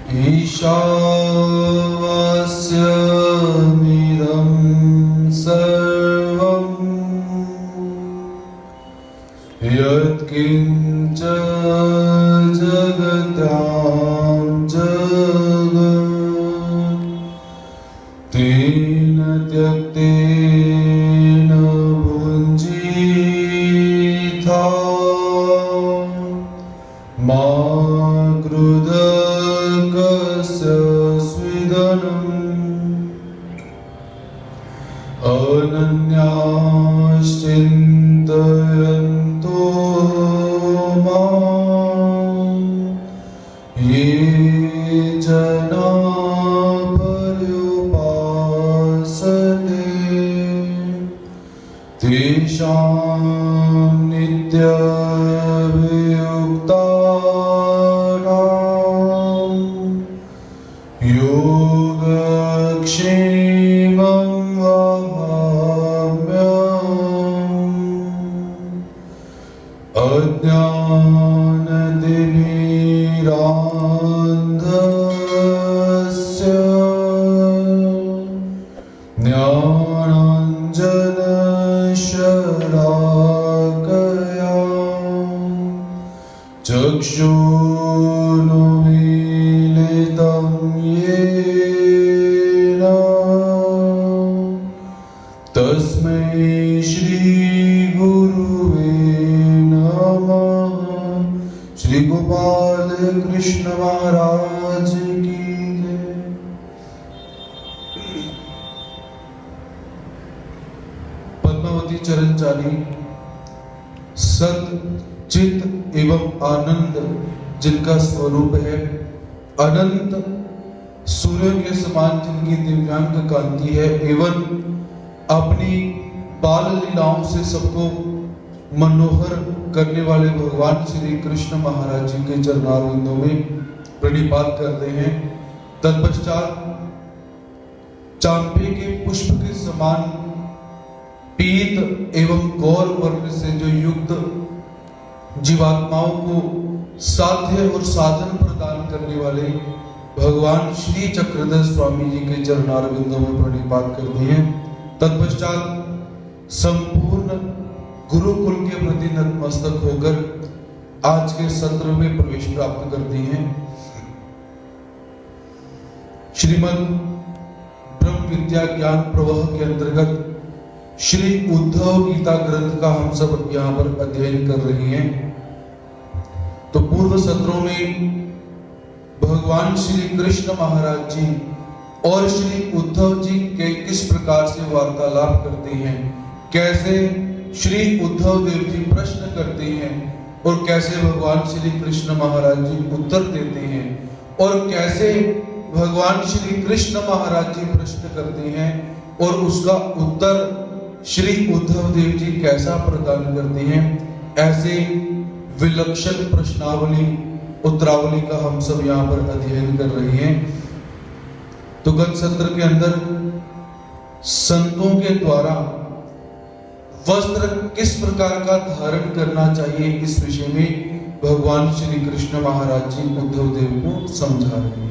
ईशावास्यमिदं सर्वं यत्किञ्च जगत्यां जगत् तेन त्यक्तेन भुञ्जीथा मा कृदकस्य स्विदनम् अनन्याश्चिन्तयन्तो मां ये जना पर्युपासते तेषां नित्यवियुक्तानां योगक्षेमं वहाम्यहम्। अज्ञानतिमिरान्धस्य ज्ञानाञ्जनशलाकया चक्षुरुन्मीलितं येन तस्मै श्री गुरुवे नमः। श्री गोपाल कृष्ण महाराज की जय। पद्मावती चरण चाली सत चित एवं आनंद जिनका स्वरूप है, अनंत सूर्य के समान जिनकी दिव्यांग कांति है, एवं अपनी बाल लीलाओं से सबको मनोहर करने वाले भगवान श्री कृष्ण महाराज जी के चरणारविंदों में प्रणिपात करते हैं। तत्पश्चात चांपे के पुष्प के समान पीत एवं गौर वर्ण से जो युक्त जीवात्माओं को साध्य और साधन प्रदान करने वाले भगवान श्री चक्रधर स्वामी जी के चरणारविंदों में प्रणिपात करते हैं। तत्पश्चात संपूर्ण गुरुकुल के प्रति नतमस्तक होकर आज के सत्र में प्रवेश प्राप्त करते हैं। श्रीमद् ब्रह्म विद्या ज्ञान प्रवाह के अंतर्गत श्री उद्धव गीता ग्रंथ का हम सब यहाँ पर अध्ययन कर रहे हैं। तो पूर्व सत्रों में भगवान श्री कृष्ण महाराज जी और श्री उद्धव जी के किस प्रकार से वार्तालाप करते हैं, कैसे श्री उद्धव देव जी प्रश्न करते हैं और कैसे भगवान श्री कृष्ण महाराज जी उत्तर देते हैं, और कैसे भगवान श्री कृष्ण महाराज जी प्रश्न करते हैं और उसका उत्तर श्री उद्धव देव जी कैसा प्रदान करते हैं। ऐसे विलक्षण प्रश्नावली उत्तरावली का हम सब यहाँ पर अध्ययन कर रहे हैं। तो गत सत्र के अंदर संतों के द्वारा वस्त्र किस प्रकार का धारण करना चाहिए, इस विषय में भगवान श्री कृष्ण महाराज जी उद्धव देव को समझा रहे हैं।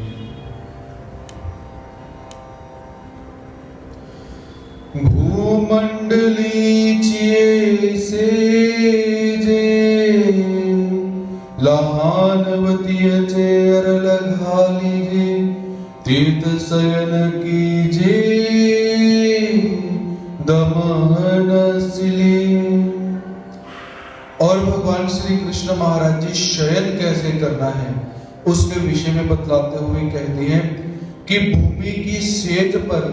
भूमंडली से जे लहानवती चेर लगा लीजे तीर्थ शयन कीजे दमन सिले। और भगवान श्री कृष्ण महाराज जी शयन कैसे करना है उसके विषय में बतलाते हुए कहते हैं कि भूमि की सेज पर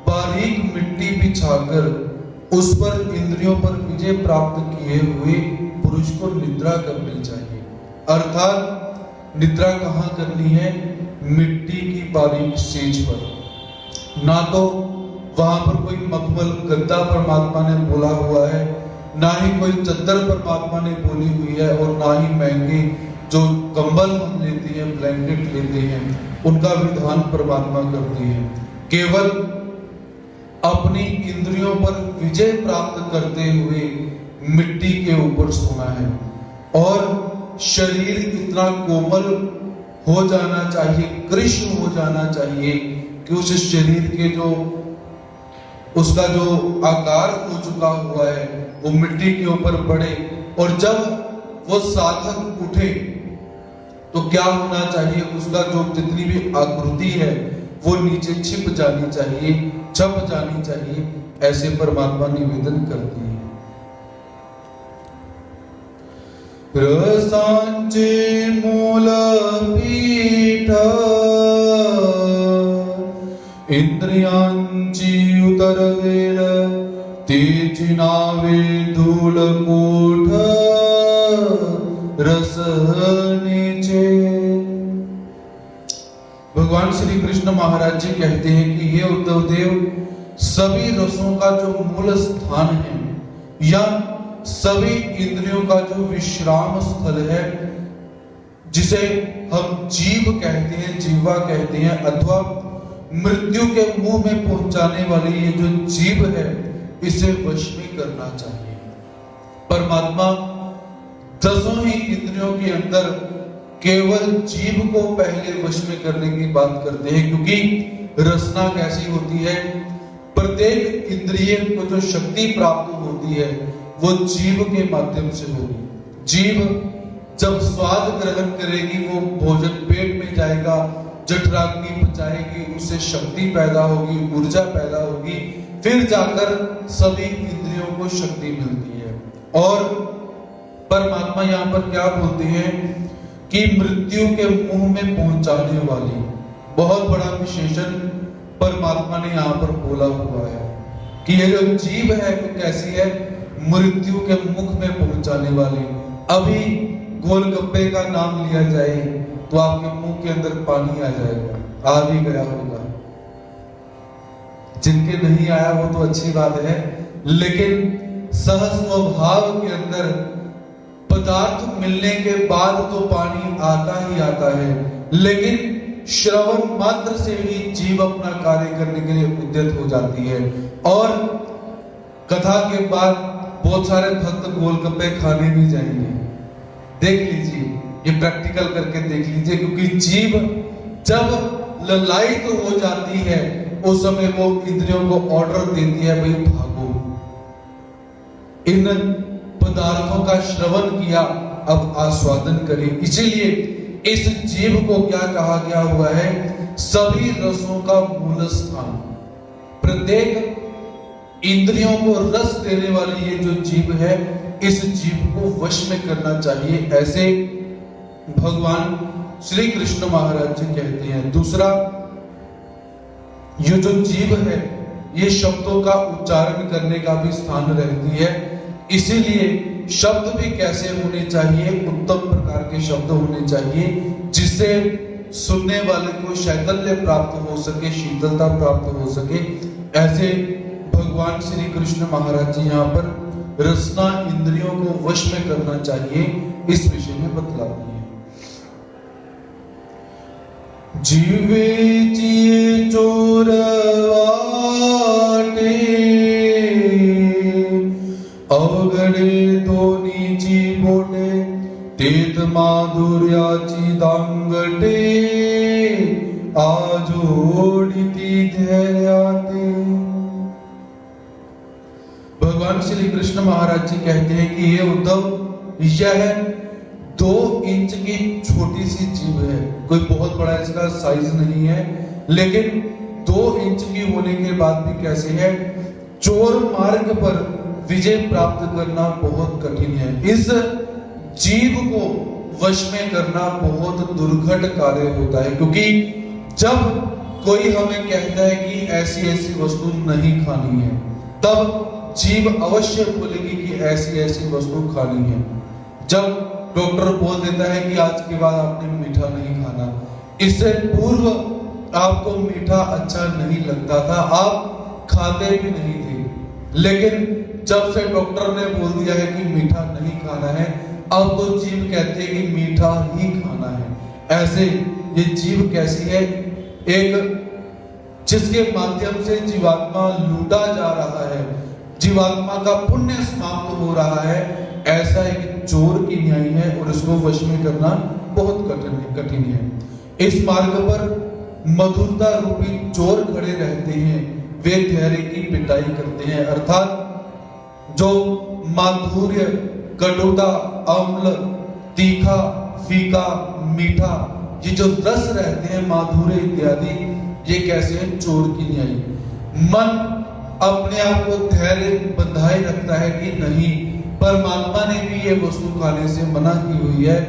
बारीक मिट्टी बिछाकर उस पर इंद्रियों पर विजय प्राप्त किए हुए पुरुष को निद्रा करनी चाहिए। अर्थात निद्रा कहाँ करनी है? मिट्टी की बारीक सेज पर। ना तो वहां पर कोई मखमल गद्दा परमात्मा ने बोला हुआ है, ना ही कोई चद्दर परमात्मा ने बोली हुई है, और ना ही महंगे जो कंबल हम लेते हैं, ब्लैंकेट लेते हैं, उनका विधान परमात्मा करती है। केवल अपनी इंद्रियों पर विजय प्राप्त करते हुए मिट्टी के ऊपर सोना है। और शरीर इतना कोमल हो जाना चाहिए, कृष्ण हो जाना चाहिए, कि उस शरीर के जो उसका जो आकार हो चुका हुआ है वो मिट्टी के ऊपर पड़े, और जब वो साधक उठे तो क्या होना चाहिए, उसका जो जितनी भी आकृति है वो नीचे छिप जानी चाहिए, छप जानी चाहिए, ऐसे परमात्मा निवेदन करती है। रसांचे मूल पीठ इंद्रियांची उतरवेल तेची नावे धूल कोठ रस नीचे। भगवान श्री कृष्ण महाराज जी कहते हैं कि ये उद्धव देव, सभी रसों का जो मूल स्थान है या सभी इंद्रियों का जो विश्राम स्थल है, जिसे हम जीव कहते हैं, जीवा कहते हैं, अथवा मृत्यु के मुंह में पहुंचाने वाली ये जो जीव है, इसे वश में करना चाहिए। परमात्मा दसों ही इंद्रियों के अंदर केवल जीव को पहले वश में करने की बात करते हैं, क्योंकि रसना कैसी होती है, प्रत्येक इंद्रिय को जो शक्ति प्राप्त होती है वो जीव के माध्यम से होगी। जीव जब स्वाद ग्रहण करेगी, वो भोजन पेट में जाएगा, जठराग्नि पचाएगी, उससे शक्ति पैदा होगी, ऊर्जा पैदा होगी, फिर जाकर सभी इंद्रियों को शक्ति मिलती है। और परमात्मा यहाँ पर क्या बोलते हैं कि मृत्यु के मुंह में पहुंचाने वाली, बहुत बड़ा विशेषण परमात्मा ने यहाँ पर बोला हुआ है कि ये जो जीव है वो कैसी है, मृत्यु के मुख में पहुंचाने वाली। अभी गोलगप्पे का नाम लिया जाए तो आपके मुंह के अंदर पानी आ जाएगा, आ भी गया होगा। जिनके नहीं आया वो तो अच्छी बात है, लेकिन सहज स्वभाव के अंदर पदार्थ मिलने के बाद तो पानी आता ही आता है, लेकिन श्रवण मात्र से ही जीव अपना कार्य करने के लिए उद्यत हो जाती है। और कथा के बाद बहुत सारे भक्त गोलगप्पे खाने भी जाएंगे। देख लीजिए, ये प्रैक्टिकल करके देख लीजिए, क्योंकि जीव जब ललायित हो जाती है उस समय वो इंद्रियों को ऑर्डर देती है, भाई भागो, इन पदार्थों का श्रवण किया, अब आस्वादन करें। इसीलिए इस जीव को क्या कहा गया हुआ है, सभी रसों का मूल स्थान। प्रत्येक इंद्रियों को रस देने वाली ये जो जीव है, इस जीव को वश में करना चाहिए, ऐसे भगवान श्री कृष्ण महाराज जी कहते हैं। दूसरा, ये जो जीव है ये शब्दों का उच्चारण करने का भी स्थान रहती है, इसीलिए शब्द भी कैसे होने चाहिए, उत्तम प्रकार के शब्द होने चाहिए, जिससे सुनने वाले को शैतल्य प्राप्त हो सके, शीतलता प्राप्त हो सके। ऐसे भगवान श्री कृष्ण महाराज जी यहाँ पर रसना इंद्रियों को वश में करना चाहिए, इस विषय में बतलाते हैं। जीवे जी चोरवाटे अवघडे दोनीची बोटे तेत माधुर्याची दांगटे आजोडिती धैर्याते। भगवान श्री कृष्ण महाराज जी कहते हैं कि ये उद्धव, यह 2 इंच की छोटी सी जीव है, कोई बहुत बड़ा इसका साइज नहीं है, लेकिन 2 इंच की होने के बाद भी कैसे है, चोर मार्ग पर विजय प्राप्त करना बहुत कठिन है। इस जीव को वश में करना बहुत दुर्घट कार्य होता है, क्योंकि जब कोई हमें कहता है कि ऐसी ऐसी वस्तु नहीं खानी है, तब जीव अवश्य बोलेगी कि ऐसी ऐसी वस्तु खानी है। जब डॉक्टर बोल देता है कि आज के बाद आपने मीठा नहीं खाना, इससे पूर्व आपको मीठा अच्छा नहीं लगता था, आप खाते भी नहीं थे, लेकिन जब से डॉक्टर ने बोल दिया है कि मीठा नहीं खाना है, अब तो जीव कहते हैं कि मीठा ही खाना है। ऐसे ये जीव कैसी है, एक जिसके माध्यम से जीवात्मा लूटा जा रहा है, जीवात्मा का पुण्य समाप्त हो रहा है, ऐसा एक चोर की न्याय है, और इसको वश में करना बहुत कठिन है। इस मार्ग पर मधुरता रूपी चोर खड़े रहते हैं, वे धैर्य की पिटाई करते हैं। अर्थात जो माधुर्य, कटुता, अम्ल, तीखा, फीका, मीठा, ये जो रस रहते हैं, माधुर्य इत्यादि, ये कैसे हैं? चोर की न्याय। मन अपने आप को धैर्य बंधाए रखता है कि नहीं, परमात्मा ने भी ये वस्तु खाने से मना की हुई है।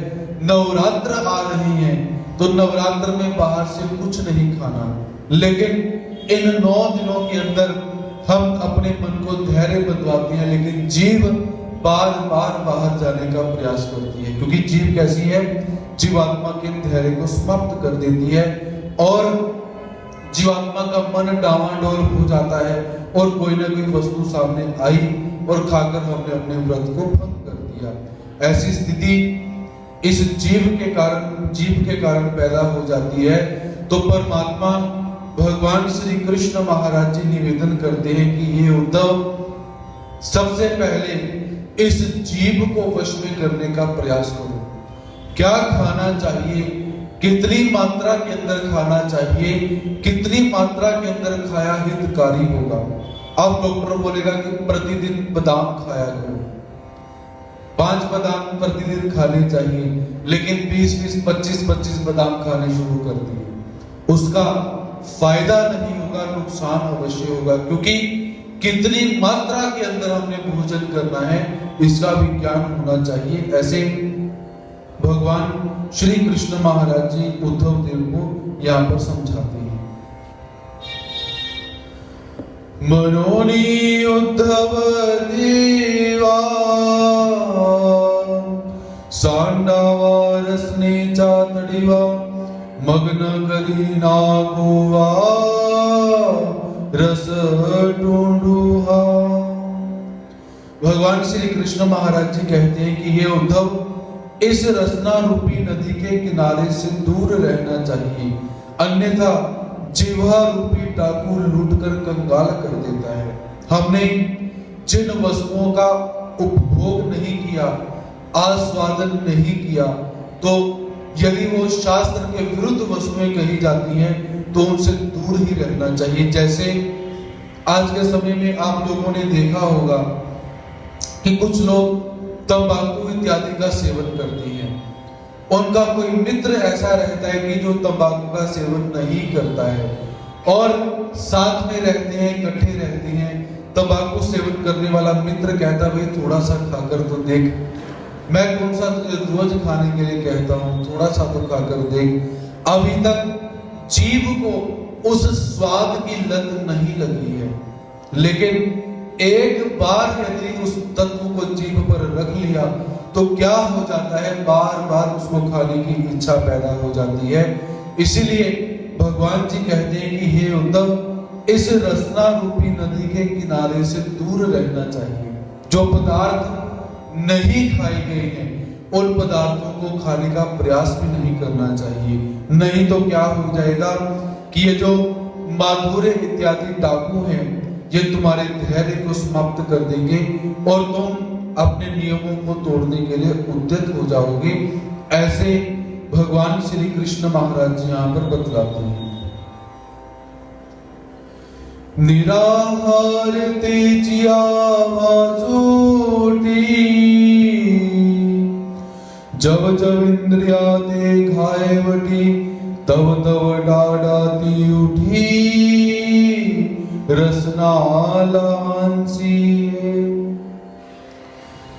नवरात्र आ रही है तो नवरात्र में बाहर से कुछ नहीं खाना, लेकिन इन 9 दिनों के अंदर हम अपने मन को धैर्य बंधवाते हैं, लेकिन जीव बार बार बाहर जाने का प्रयास करती है, क्योंकि जीव कैसी है? जीवात्मा के धैर्य को समाप्त कर देती है और जीवात्मा का मन डावाडोल हो जाता है और कोई ना कोई वस्तु सामने आई और खाकर हमने अपने व्रत को भंग कर दिया। ऐसी स्थिति इस जीव के कारण पैदा हो जाती है। तो परमात्मा भगवान श्री कृष्ण महाराज जी निवेदन करते हैं कि ये उद्धव, सबसे पहले इस जीव को वश में करने का प्रयास करो। क्या खाना चाहिए, कितनी मात्रा के अंदर खाना चाहिए, कितनी मात्रा के अंदर खाया हितकारी होगा। अब डॉक्टर बोलेगा कि प्रतिदिन बादाम खाया करो, 5 बादाम प्रतिदिन खाने चाहिए, लेकिन 20-20, 25-25 बादाम खाने शुरू कर दिए, उसका फायदा नहीं होगा, नुकसान अवश्य होगा, क्योंकि कितनी मात्रा के अंदर हमने भोजन करना है इसका भी ज्ञान होना चाहिए। ऐसे भगवान श्री कृष्ण महाराज जी उद्धव देव को यहाँ पर समझाते हैं। मनोनी उद्धव देवा सांडावा रसने चातड़ीवा मग्न करी नागोवा रस ढूंढूहा। भगवान श्री कृष्ण महाराज जी कहते हैं कि ये उद्धव, इस रसना रूपी नदी के किनारे से दूर रहना चाहिए, अन्यथा जिह्वा रूपी डाकू लूटकर कंगाल कर देता है। हमने जिन वस्तुओं का उपभोग नहीं किया, आस्वादन नहीं किया, तो यदि वो शास्त्र के विरुद्ध वस्तुएं कही जाती हैं तो उनसे दूर ही रहना चाहिए। जैसे आज के समय में आप लोगों ने देखा होगा कि कुछ लोग तंबाकू इत्यादि का सेवन करते हैं। उनका कोई मित्र ऐसा रहता है कि जो तंबाकू का सेवन नहीं करता है और साथ में रहते हैं, इकट्ठे रहते हैं। तंबाकू सेवन करने वाला मित्र कहता है, भाई थोड़ा सा खाकर तो देख, मैं कौन सा तुझे रोज खाने के लिए कहता हूँ, थोड़ा सा तो खाकर देख। अभी तक जीव को उस स्वाद की लत नहीं लगी है, लेकिन एक बार यदि उस तत्व को जीभ पर रख लिया तो क्या हो जाता है? बार बार उसको खाने की इच्छा पैदा हो जाती है। इसीलिए भगवान जी कहते हैं कि हे उद्धव, इस रसना रूपी नदी के किनारे से दूर रहना चाहिए। जो पदार्थ नहीं खाए गए हैं उन पदार्थों को खाने का प्रयास भी नहीं करना चाहिए, नहीं तो क्या हो जाएगा कि ये जो माधुर्य इत्यादि डाकू हैं ये तुम्हारे धैर्य को समाप्त कर देंगे और तुम अपने नियमों को तोड़ने के लिए उद्यत हो जाओगे। ऐसे भगवान श्री कृष्ण महाराज जी यहाँ पर बतलाते हैं। निराहार तेजिया वाजूटी, जब जब इंद्रिया देखाए वटी, तब तब डाडाती उठी रसना लांसी।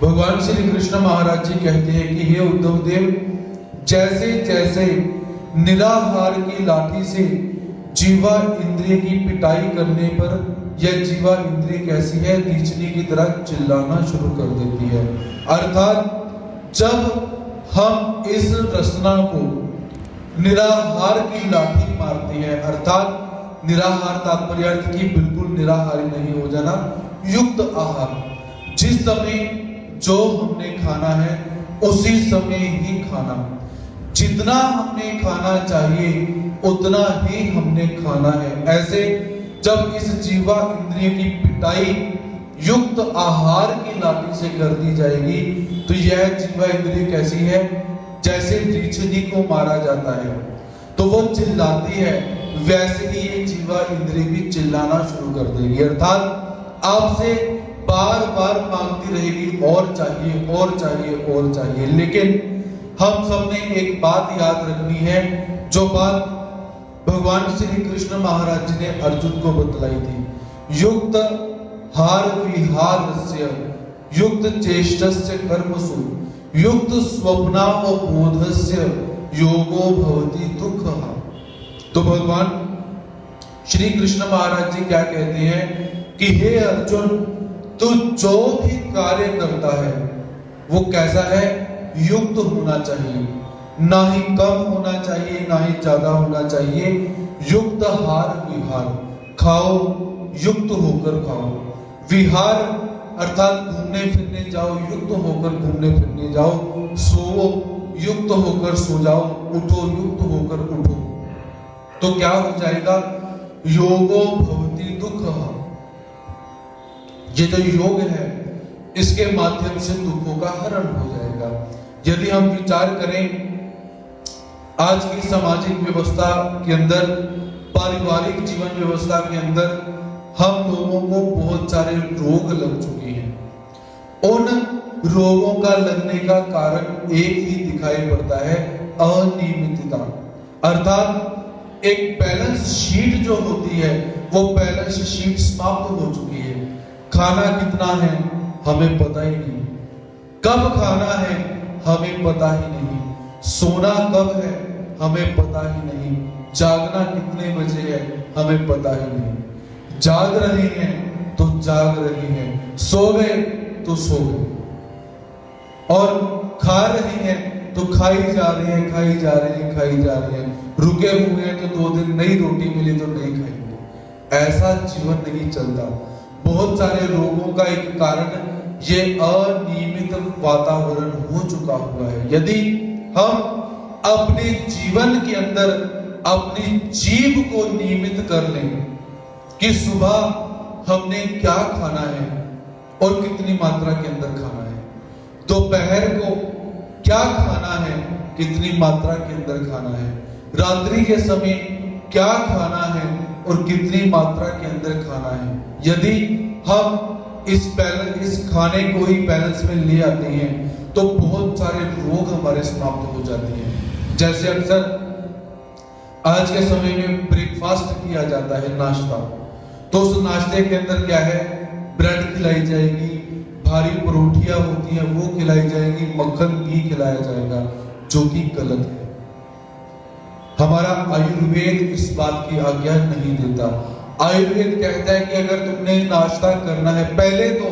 भगवान श्री कृष्ण महाराज जी कहते हैं कि हे उद्धव देव, जैसे जैसे निराहार की लाठी से जीवा इंद्रिय की पिटाई करने पर यह जीवा इंद्रिय कैसी है? नीचनी की तरह चिल्लाना शुरू कर देती है। अर्थात जब हम इस रसना को निराहार की लाठी मारते हैं, अर्थात निराहार तात्पर्य अर्थ की बिल्कुल निराहारी नहीं हो जाना, युक्त आहार, जिस समय जो हमने खाना है उसी समय ही खाना, जितना हमने खाना चाहिए उतना ही हमने खाना है। ऐसे जब इस जीवा इंद्रिय की पिटाई युक्त आहार की लाठी से कर दी जाएगी तो यह जीवा इंद्रिय कैसी है? जैसे रीछनी को मारा जाता है तो वो चिल्लाती है, वैसे ही ये जीवा इंद्री भी चिल्लाना शुरू कर देगी, अर्थात आपसे बार बार मांगती रहेगी और चाहिए और चाहिए और चाहिए। लेकिन हम सबने एक बात याद रखनी है, जो बात भगवान श्री कृष्ण महाराज जी ने अर्जुन को बतलाई थी। युक्त हार विहारस्य युक्त चेष्टस्य कर्मसु युक्त स्वप्नावबोधस्य योगो भवति दुःखः। तो भगवान श्री कृष्ण महाराज जी क्या कहते हैं कि हे अर्जुन, तू जो भी कार्य करता है वो कैसा है? युक्त होना चाहिए, ना ही कम होना चाहिए ना ही ज्यादा होना चाहिए। युक्त हार विहार, खाओ युक्त होकर खाओ। विहार अर्थात घूमने फिरने जाओ, युक्त होकर घूमने फिरने जाओ। सोओ युक्त होकर सो जाओ, उठो युक्त होकर उठो। तो क्या हो जाएगा? योगो भवति दुःखः। ये जो योग है इसके माध्यम से दुखों का हरण हो जाएगा। यदि हम विचार करें आज की सामाजिक व्यवस्था के अंदर, पारिवारिक जीवन व्यवस्था के अंदर हम लोगों को बहुत सारे रोग लग चुके हैं। उन रोगों का लगने का कारण एक ही दिखाई पड़ता है, अनियमितता। अर्थात एक बैलेंस शीट जो होती है वो बैलेंस शीट समाप्त हो चुकी है। खाना कितना है हमें पता ही नहीं, कब खाना है हमें पता ही नहीं, सोना कब है हमें पता ही नहीं, जागना कितने बजे है हमें पता ही नहीं। जाग रहे हैं तो जाग रहे हैं, सो गए तो सो गए, और खा रहे हैं तो खाई जा रहे हैं, खाई जा रहे हैं, खाई जा रहे हैं। रुके हुए हैं तो 2 दिन नई रोटी मिली तो नहीं खाएंगे। ऐसा जीवन नहीं चलता। बहुत सारे रोगों का एक कारण ये अनियमित वातावरण हो चुका हुआ है। यदि हम अपने जीवन के अंदर अपनी जीभ को नियमित कर लें कि सुबह हमने क्या खाना है और कितनी मात्रा के अंदर खाना है, दोपहर को क्या खाना है कितनी मात्रा के अंदर खाना है, रात्रि के समय क्या खाना है और कितनी मात्रा के अंदर खाना है। यदि हम इस खाने को ही बैलेंस में ले आते हैं तो बहुत सारे रोग हमारे समाप्त हो जाते हैं। जैसे अक्सर आज के समय में ब्रेकफास्ट किया जाता है, नाश्ता, तो उस नाश्ते के अंदर क्या है? ब्रेड खिलाई जाएगी, भारी परोठियां होती हैं वो खिलाई जाएगी, मक्खन घी खिलाया जाएगा, जो कि गलत है। हमारा आयुर्वेद इस बात की आज्ञा नहीं देता। आयुर्वेद कहता है कि अगर तुमने नाश्ता करना है, पहले तो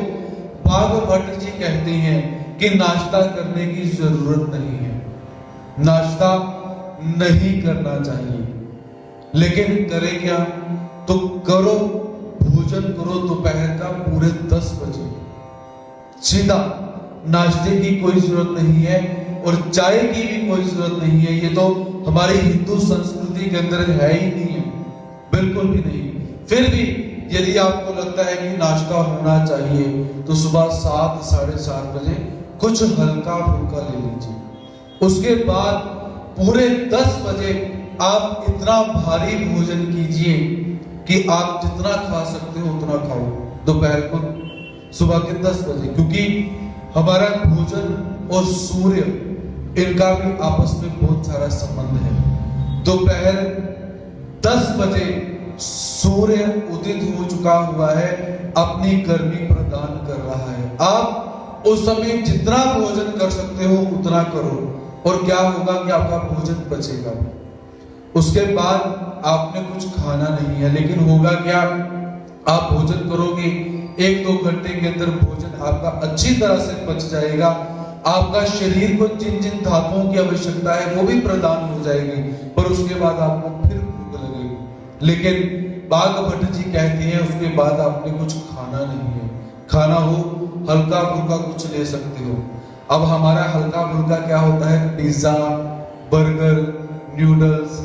भागवत जी कहते हैं कि नाश्ता करने की जरूरत नहीं है, नाश्ता नहीं करना चाहिए। लेकिन करें क्या? तो करो, भोजन करो दोपहर का पूरे 10 बजे सीधा। नाश्ते की कोई जरूरत नहीं है और चाय की भी कोई जरूरत नहीं है। ये तो हमारी हिंदू संस्कृति के अंदर है ही नहीं है, बिल्कुल भी नहीं। फिर भी यदि आपको लगता है कि नाश्ता होना चाहिए तो सुबह 7 साढ़े 7 बजे कुछ हल्का फुल्का ले लीजिए। उसके बाद पूरे 10 बजे आप इतना भारी भोजन कीजिए कि आप जितना खा सकते हो उतना खाओ दोपहर को, सुबह के 10 बजे, क्योंकि हमारा भोजन और सूर्य इनका भी आपस में बहुत सारा संबंध है। दोपहर 10 बजे सूर्य उदित हो चुका हुआ है, अपनी गर्मी प्रदान कर रहा है। आप उस समय जितना भोजन कर सकते हो उतना करो, और क्या होगा कि आपका भोजन बचेगा। उसके बाद आपने कुछ खाना नहीं है, लेकिन होगा क्या? आप भोजन करोगे, 1-2 घंटे के अंदर भोजन आपका अच्छी तरह से पच जाएगा। आपका शरीर को जिन जिन धातुओं की आवश्यकता है वो भी प्रदान हो जाएगी, पर उसके बाद आपको फिर भूख लगेगी। लेकिन बाघ भट्ट जी कहते हैं उसके बाद आपने कुछ खाना नहीं है। खाना हो हल्का फुल्का कुछ ले सकते हो। अब हमारा हल्का फुल्का क्या होता है? पिज्जा, बर्गर, न्यूडल्स,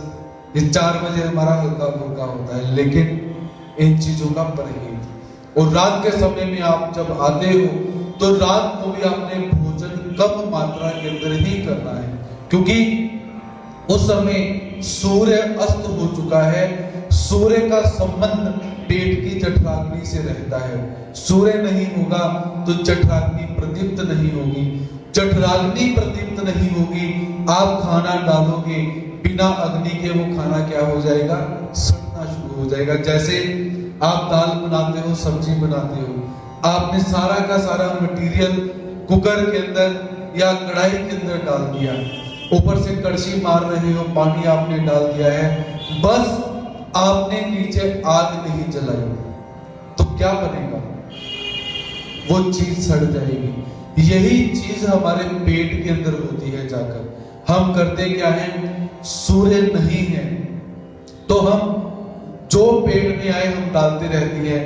ये 4 बजे हमारा हल्का फुल्का होता है। लेकिन इन चीजों का परहेज। और रात के समय में आप जब आते हो तो रात को भी आपने भोजन कम मात्रा के अंदर ही करना है, क्योंकि उस समय सूर्य अस्त हो चुका है। सूर्य का संबंध पेट की जठराग्नि से रहता है। सूर्य नहीं होगा तो जठराग्नि प्रदीप्त नहीं होगी। जठराग्नि प्रदीप्त नहीं होगी, आप खाना डालोगे बिना अग्नि के, वो खाना क्या हो जाएगा? सड़ना शुरू हो जाएगा। जैसे आप दाल बनाते हो, सब्जी बनाते हो, आपने सारा का सारा मटेरियल कुकर के अंदर या कढ़ाई के अंदर डाल दिया, ऊपर से कड़छी मार रहे हो, पानी आपने डाल दिया है, बस आपने नीचे आग नहीं जलाई तो क्या बनेगा? वो चीज सड़ जाएगी। यही चीज हमारे पेट के अंदर होती है। जाकर हम करते क्या है? सूर्य नहीं है तो हम जो पेट में आए हम डालते रहती है।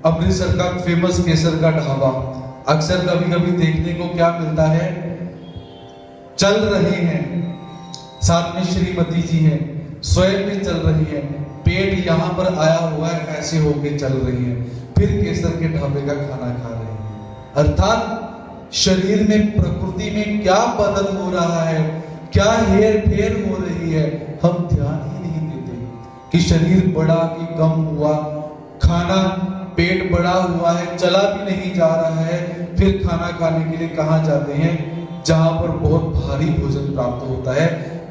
अमृतसर का फेमस केसर का ढाबा, अक्सर कभी कभी देखने को क्या मिलता है? चल रहे हैं, साथ में श्रीमती जी हैं, स्वयं भी चल रही है, पेट यहाँ पर आया हुआ है, ऐसे होके चल रही है, फिर केसर के ढाबे का खाना खा रहे हैं। अर्थात शरीर में, प्रकृति में क्या बदल हो रहा है, क्या हेर फेर हो रही है, हम ध्यान ही नहीं देते कि शरीर बढ़ा कि कम हुआ। खाना, पेट बड़ा हुआ है, चला भी नहीं जा रहा है, फिर खाना खाने के लिए कहाँ जाते हैं? जहां पर बहुत भारी भोजन प्राप्त होता है।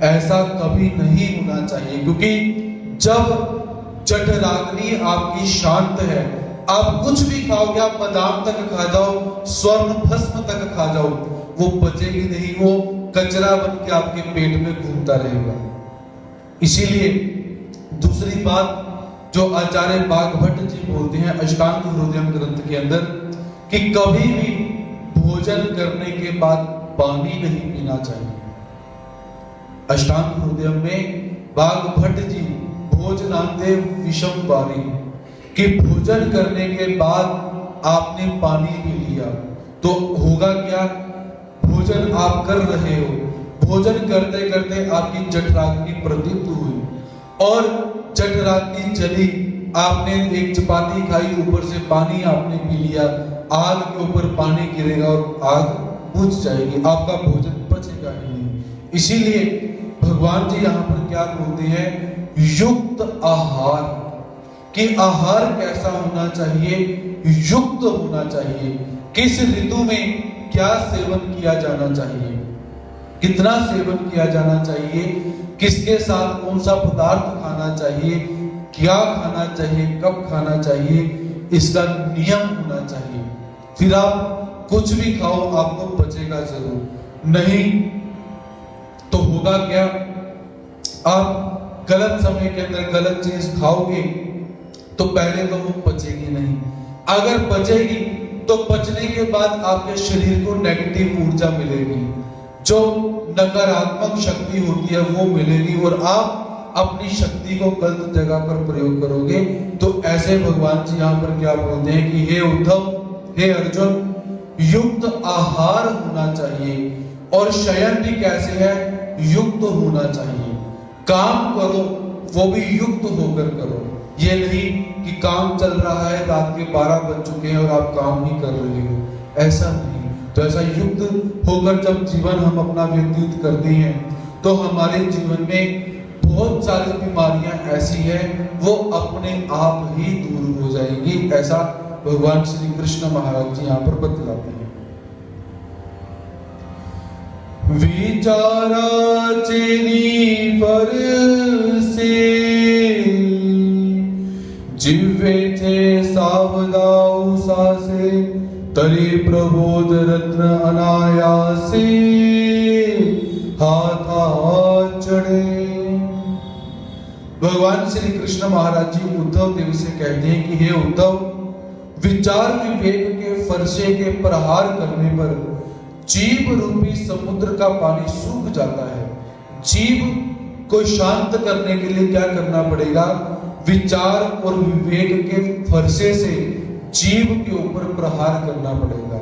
ऐसा कभी नहीं होना चाहिए, क्योंकि जब जठराग्नि आपकी शांत है, आप कुछ भी खाओगे, आप बादाम तक खा जाओ, स्वर्ण भस्म तक खा जाओ, वो बचेगी नहीं, वो कचरा बन के आपके पेट में घूमता रहेगा। इसीलिए दूसरी बात जो आचार्य बागभट्ट जी बोलते हैं अष्टांग हृदयम ग्रंथ के अंदर, कि कभी भी भोजन करने के बाद पानी नहीं पीना चाहिए। अष्टांग हृदयम में बागभट्ट जी भोजनांते विषम वारी, कि भोजन करने के बाद आपने पानी पी लिया तो होगा क्या? भोजन आप कर रहे हो, भोजन करते करते आपकी जठराग्नि प्रदीप्त हुई और जठराग्नि जली, आपने एक चपाती खाई, ऊपर से पानी आपने पी लिया, आग के ऊपर पानी गिरेगा और आग बुझ जाएगी, आपका भोजन बचेगा ही नहीं। इसीलिए भगवान जी यहाँ पर क्या बोलते हैं? युक्त आहार, कि आहार कैसा होना चाहिए? युक्त होना चाहिए। किस ऋतु में क्या सेवन किया जाना चाहिए, कितना सेवन किया जाना चाहिए, किसके साथ कौन सा पदार्थ खाना चाहिए, क्या खाना चाहिए, कब खाना चाहिए, इसका नियम होना चाहिए। फिर आप कुछ भी खाओ, आपको बचेगा जरूर। नहीं तो होगा क्या? आप गलत समय के अंदर गलत चीज खाओगे तो पहले तो वो पचेगी नहीं, अगर बचेगी तो बचने के बाद आपके शरीर को नेगेटिव ऊर्जा मिलेगी, जो नकारात्मक शक्ति होती है वो मिलेगी और आप अपनी शक्ति को गलत जगह पर प्रयोग करोगे। तो ऐसे भगवान जी यहाँ पर क्या बोलते हैं कि हे उद्धव, हे अर्जुन, युक्त आहार होना चाहिए। और शयन भी कैसे है? युक्त होना चाहिए। काम करो वो भी युक्त होकर करो, ये नहीं कि काम चल रहा है, रात के 12 बज चुके हैं और आप काम ही कर रहे हो, ऐसा नहीं। तो ऐसा युक्त होकर जब जीवन हम अपना व्यतीत करते हैं तो हमारे जीवन में बहुत सारी बीमारियां ऐसी हैं वो अपने आप ही दूर हो जाएंगी, ऐसा भगवान श्री कृष्ण महाराज जी यहाँ पर बतलाते हैं। विचारा चेरी पर से जिव्वे थे सावदाऊ सासे, तरी प्रबोध रत्न अनायासे हाथा चढ़े। भगवान श्री कृष्ण महाराज जी उद्धव देव से कहते हैं कि हे उद्धव, विचार विवेक के फरसे के प्रहार करने पर जीव रूपी समुद्र का पानी सूख जाता है। जीव को शांत करने के लिए क्या करना पड़ेगा? विचार और विवेक के फरसे से जीव के ऊपर प्रहार करना पड़ेगा।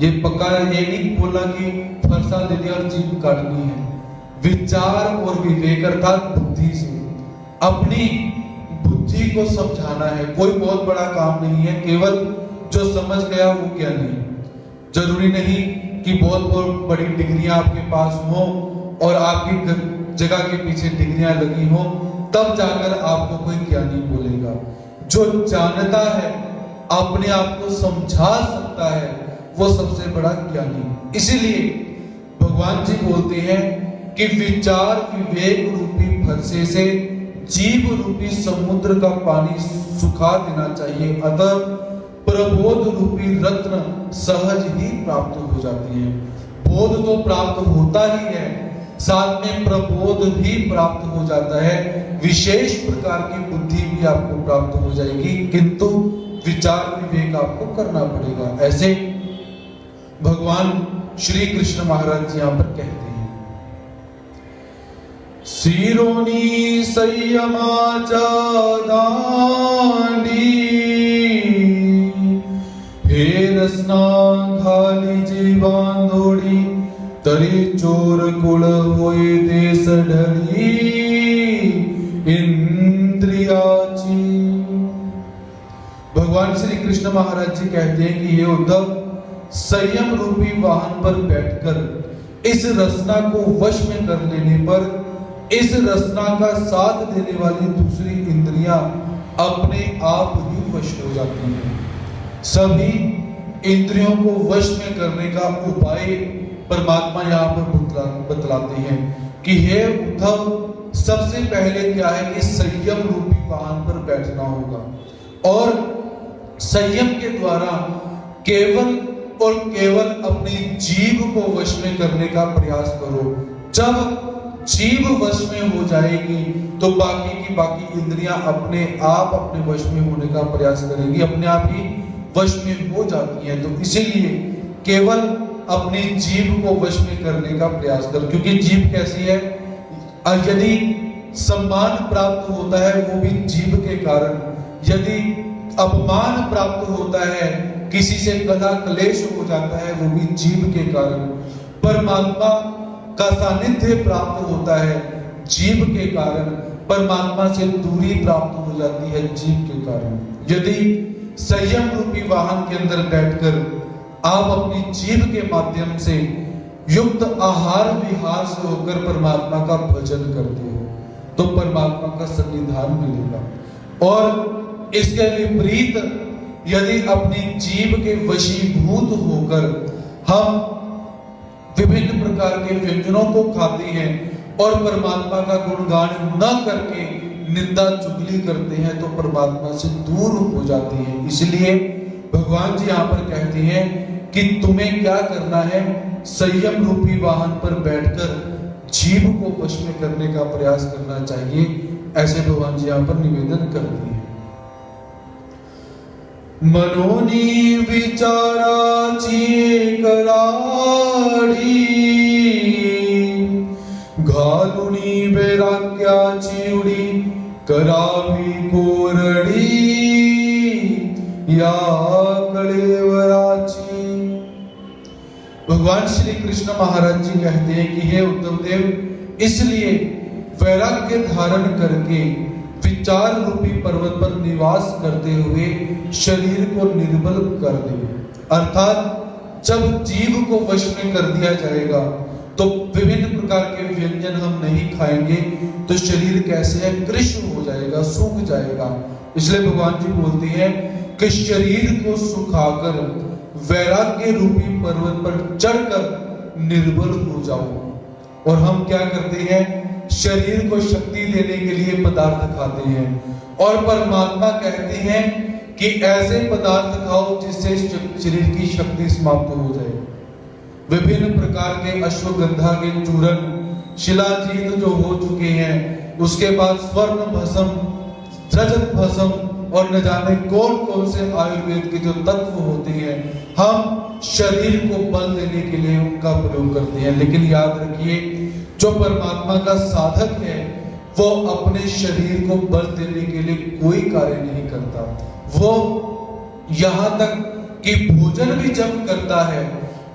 ये पक्का ये नहीं बोलना कि फरसा ले लिया और जीभ काटनी है। विचार और विवेक अर्थात बुद्धि से अपनी बुद्धि को समझाना है। कोई बहुत बड़ा काम नहीं है, केवल जो समझ गया वो क्या नहीं। जरूरी नहीं कि बहुत बहुत बड़ी डिग्रियां आपके पास हो और आपकी जगह के पीछे डिग्रियां लगी हो, तब जाकर आपको कोई ज्ञानी बोलेगा। जो जानता है, अपने आप को समझा सकता है, वो सबसे बड़ा ज्ञानी। इसीलिए भगवान जी बोलते हैं कि विचार विवेक रूपी फरसे से जीव रूपी समुद्र का पानी सुखा देना चाहिए, अतः प्रबोध रूपी रत्न सहज ही प्राप्त हो जाती है। बोध तो प्राप्त होता ही है, साथ में प्रबोध भी प्राप्त हो जाता है, विशेष प्रकार की बुद्धि भी आपको प्राप्त हो जाएगी, किंतु विचार विवेक आपको करना पड़ेगा। ऐसे भगवान श्री कृष्ण महाराज जी यहां पर कहते हैं, सिरोनी संयमाचा दांडी हे रसना घाली जीवांधोड़ी तरी चोर कुल होए देश ढली इंद्रियाची। भगवान श्री कृष्ण महाराज जी कहते हैं कि ये उद्धव, संयम रूपी वाहन पर बैठकर इस रसना को वश में कर लेने पर इस रसना का साथ देने वाली दूसरी इंद्रियां अपने आप ही वश हो जाती हैं। सभी इंद्रियों को वश में करने का उपाय परमात्मा यहाँ पर बतलाते हैं कि हे उद्धव, सबसे पहले क्या है कि संयम रूपी वाहन पर बैठना होगा और संयम के द्वारा केवल और केवल अपनी जीभ को वश में करने का प्रयास करो। जब जीभ वश में हो जाएगी तो बाकी की बाकी इंद्रियां अपने आप अपने वश में होने का प्रयास करेंगी, अपने आप ही वश में हो जाती हैं। तो इसीलिए केवल अपनी जीभ को वश में करने का प्रयास कर, क्योंकि जीभ कैसी है, यदि सम्मान प्राप्त होता है वो भी जीभ के कारण, यदि अपमान प्राप्त होता है, किसी से कलह क्लेश हो जाता है, वो भी जीभ के कारण, परमात्मा का सानिध्य प्राप्त होता है जीभ के कारण, परमात्मा से दूरी प्राप्त हो जाती है जीभ के कारण। यदि संयम रूपी वाहन के अंदर बैठकर आप अपनी जीभ के माध्यम से युक्त आहार विहार से होकर परमात्मा का भजन करते हो तो परमात्मा का सन्निधान मिलेगा। और इसके विपरीत यदि अपनी जीभ के वशीभूत होकर हम विभिन्न प्रकार के व्यंजनों को खाते हैं और परमात्मा का गुणगान न करके निंदा चुगली करते हैं तो परमात्मा से दूर हो जाते हैं। इसलिए भगवान जी यहाँ पर कहते हैं कि तुम्हें क्या करना है, संयम रूपी वाहन पर बैठकर जीभ को वश में करने का प्रयास करना चाहिए। ऐसे भगवान जी यहाँ पर निवेदन करते हैं। मनोनी विचाराची कराडी घालुनी वैराग्याची उडी करावी कोरडी या कळेवराची। भगवान श्री कृष्ण महाराज जी कहते हैं कि हे उद्धव देव, इसलिए वैराग्य धारण करके विचार रूपी पर्वत पर निवास करते हुए शरीर को निर्बल कर दे। अर्थात जब जीभ को वश में कर दिया जाएगा तो विभिन्न प्रकार के व्यंजन हम नहीं खाएंगे तो शरीर कैसे है, कृष्ण हो जाएगा, सूख जाएगा। इसलिए भगवान जी बोलते हैं कि शरीर को सुखाकर वैराग्य रूपी पर्वत पर चढ़कर निर्बल हो जाओ। और हम क्या करते हैं, शरीर को शक्ति देने के लिए पदार्थ खाते हैं और परमात्मा कहते हैं कि ऐसे पदार्थ खाओ जिससे शरीर की शक्ति समाप्त हो जाए। विभिन्न प्रकार के अश्वगंधा के चूर्ण, शिलाजीत जो हो चुके हैं, उसके बाद स्वर्ण भस्म, रजत भस्म और न जाने कौन कौन से आयुर्वेद के जो तत्व होते हैं, हम शरीर को बल देने के लिए उनका प्रयोग करते हैं। लेकिन याद रखिए, जो परमात्मा का साधक है वो अपने शरीर को बल देने के लिए कोई कार्य नहीं करता। वो यहां तक कि भोजन भी जब करता है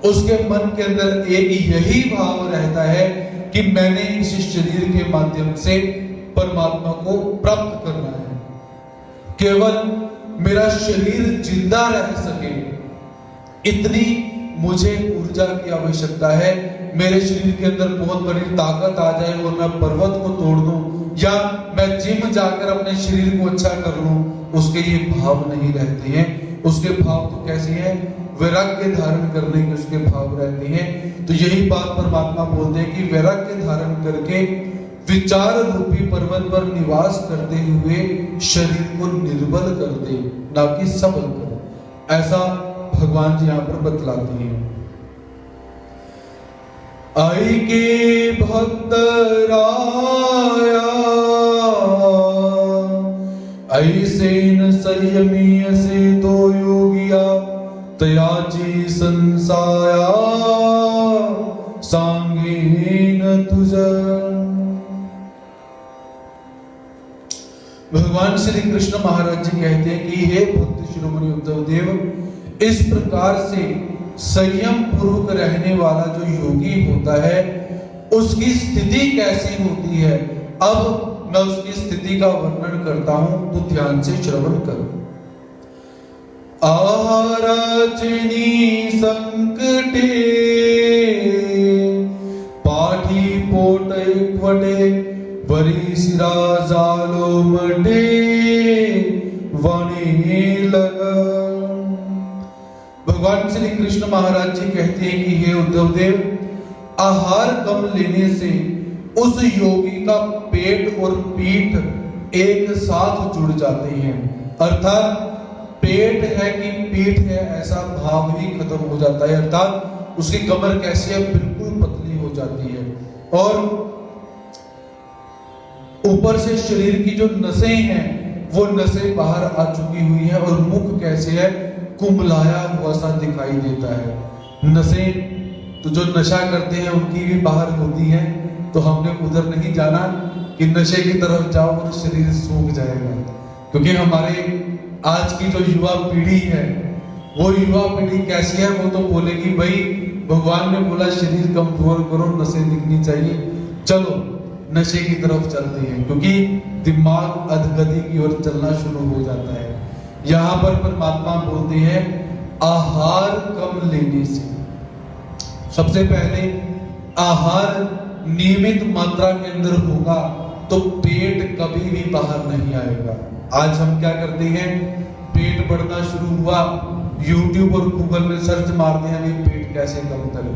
उसके मन के अंदर एक यही भाव रहता है कि मैंने इस शरीर के माध्यम से परमात्मा को प्राप्त करना है, केवल मेरा शरीर जिंदा रह सके, इतनी मुझे ऊर्जा की आवश्यकता है, मेरे शरीर के अंदर बहुत बड़ी ताकत आ जाए और मैं पर्वत को तोड़ दूं, या मैं जिम जाकर अपने शरीर को अच्छा कर लूं, उसके ये भाव नहीं रहते हैं। उसके भाव तो कैसे हैं? वैराग्य धारण करने के उसके भाव रहते हैं। तो यही बात परमात्मा बोलते हैं कि वैराग्य धारण करके विचार रूपी पर्वत पर निवास करते हुए शरीर को निर्बल कर दे, ना कि सबल कर। ऐसा भगवान जी यहाँ पर बतलाते हैं। आई के भक्त राया ऐसे न संयमी से दो योगिया तयाची संसाया सांगेन तुझ। भगवान श्री कृष्ण महाराज जी कहते हैं कि हे भक्त शिरोमणि उद्धव देव, इस प्रकार से संयम पूर्वक रहने वाला जो योगी होता है उसकी स्थिति कैसी होती है, अब मैं उसकी स्थिति का वर्णन करता हूं, तो ध्यान से श्रवण करो। आहाराचनी संकटे पाठी पोट वटे वरी सिरा जालो मटे वने लगा। भगवान श्री कृष्ण महाराज जी कहते हैं कि हे उद्धव देव, आहार कम लेने से उस योगी का पेट और पीठ एक साथ जुड़ जाते हैं, अर्थात पेट है कि पीठ है ऐसा भाव ही खत्म हो जाता है, अर्थात उसकी कमर कैसी है, बिल्कुल पतली हो जाती है, और ऊपर से शरीर की जो नसें हैं वो नसें बाहर आ चुकी हुई है, और मुख कैसे है, कुमलाया हुआ सा दिखाई देता है। नसें तो जो नशा करते हैं उनकी भी बाहर होती हैं, तो हमने उधर नहीं जाना कि नशे की तरफ जाओ और शरीर सूख जाएगा, क्योंकि हमारे आज की जो युवा पीढ़ी है वो युवा पीढ़ी कैसी है, वो तो बोलेगी भाई भगवान ने बोला शरीर कमजोर करो, नशे दिखनी चाहिए, चलो नशे की तरफ चलते हैं, क्योंकि दिमाग अधगति की ओर चलना शुरू हो जाता है। यहाँ पर परमात्मा बोलते हैं आहार कम लेने से। सबसे पहले आहार नियमित मात्रा के अंदर होगा तो पेट कभी भी बाहर नहीं आएगा। आज हम क्या करते हैं, पेट बढ़ना शुरू हुआ, YouTube और Google में सर्च मारते हैं भी पेट कैसे कम करें,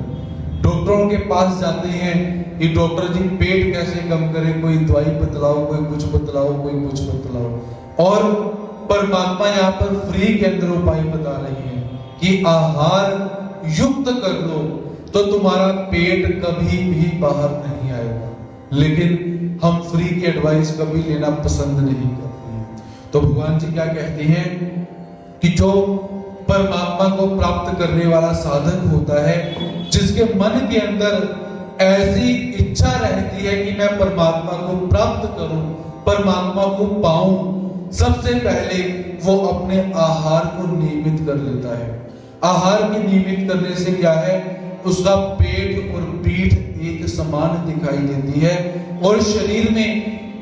डॉक्टरों के पास जाते हैं कि डॉक्टर जी पेट कैसे कम करें, कोई दवाई बतलाओ, कोई कुछ बतलाओ, कोई कुछ बतलाओ, और परमात्मा यहाँ पर फ्री के अंदर उपाय बता रही है कि आहार युक्त कर लो तो तुम्हारा पेट कभी भी बाहर नहीं आएगा। लेकिन हम फ्री की एडवाइस कभी लेना पसंद नहीं करते हैं। तो भगवान जी क्या कहते हैं कि जो परमात्मा को प्राप्त करने वाला साधक होता है, जिसके मन के अंदर ऐसी इच्छा रहती है कि मैं परमात्मा को प्राप्त करूं, परमात्मा को पाऊं, सबसे पहले वो अपने आहार को नियमित कर लेता है। आहार के नियमित करने से क्या है, उसका पेट और पीठ एक समान दिखाई देती है, और शरीर में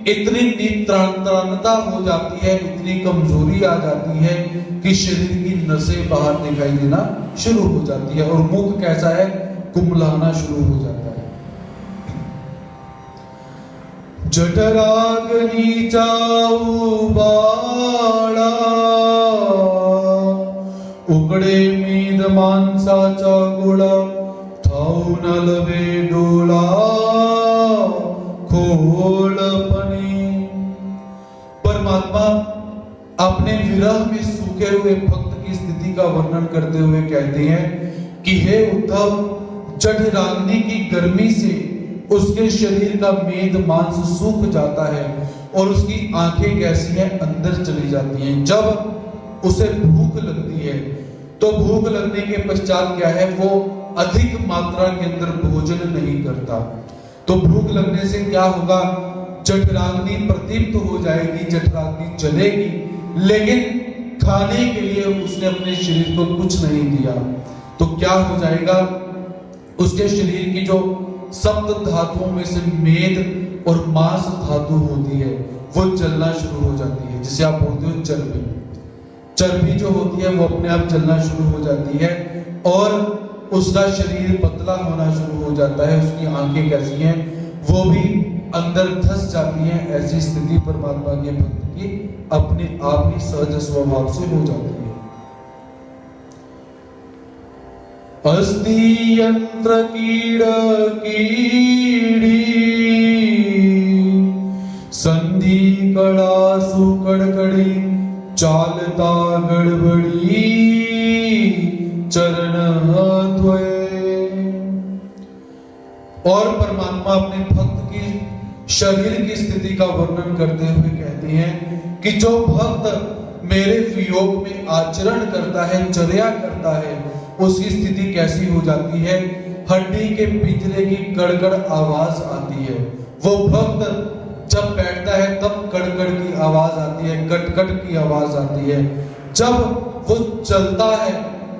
इतनी नित्रांतरता हो जाती है, इतनी कमजोरी आ जाती है कि शरीर की नसें बाहर दिखाई देना शुरू हो जाती है, और मुख कैसा है, कुमलाना शुरू हो जाता है। जठराग्नि चाऊ बाळा उघडे मीद मांसाचा गोळा ठाऊ नलवे डोळा खोलपणी। परमात्मा अपने विरह में सूखे हुए भक्त की स्थिति का वर्णन करते हुए कहते हैं कि हे उद्धव, जठराग्नि की गर्मी से उसके शरीर का मेद मांस सूख जाता है और उसकी आंखें कैसी हैं, अंदर चली जाती हैं। जब उसे भूख लगती है तो भूख लगने के पश्चात क्या है, वो अधिक मात्रा के अंदर भोजन नहीं करता। तो भूख लगने से क्या होगा, जठराग्नि प्रदीप्त हो जाएगी, जठराग्नि जलेगी, लेकिन खाने के लिए उसने अपने शरीर को कुछ नहीं दिया। तो क्या हो जाएगा, उसके शरीर की जो सप्त धातुओं में से मेद और मांस धातु होती है वो जलना शुरू हो जाती है, जिसे आप बोलते हो चर्बी। चर्बी जो होती है वो अपने आप जलना शुरू हो जाती है, और उसका शरीर पतला होना शुरू हो जाता है, उसकी आंखें कैसी हैं वो भी अंदर धस जाती हैं। ऐसी स्थिति परमात्मा के भक्त की अपने आप ही सहज स्वभाव से हो जाती है। अस्ति यंत्र कीड़ कीड़ी संधि कड़ा सुकड़कड़ी चालता गड़बड़ी चरण द्वय। और परमात्मा अपने भक्त की शरीर की स्थिति का वर्णन करते हुए कहते हैं कि जो भक्त मेरे वियोग में आचरण करता है, चर्या करता है, उसकी स्थिति कैसी हो जाती है। हड्डी के पिंजरे की कड़कड़ आवाज आती है। वो भक्त जब बैठता है तब कड़कड़ की आवाज आती है, कटकट की आवाज आती है। जब वो चलता है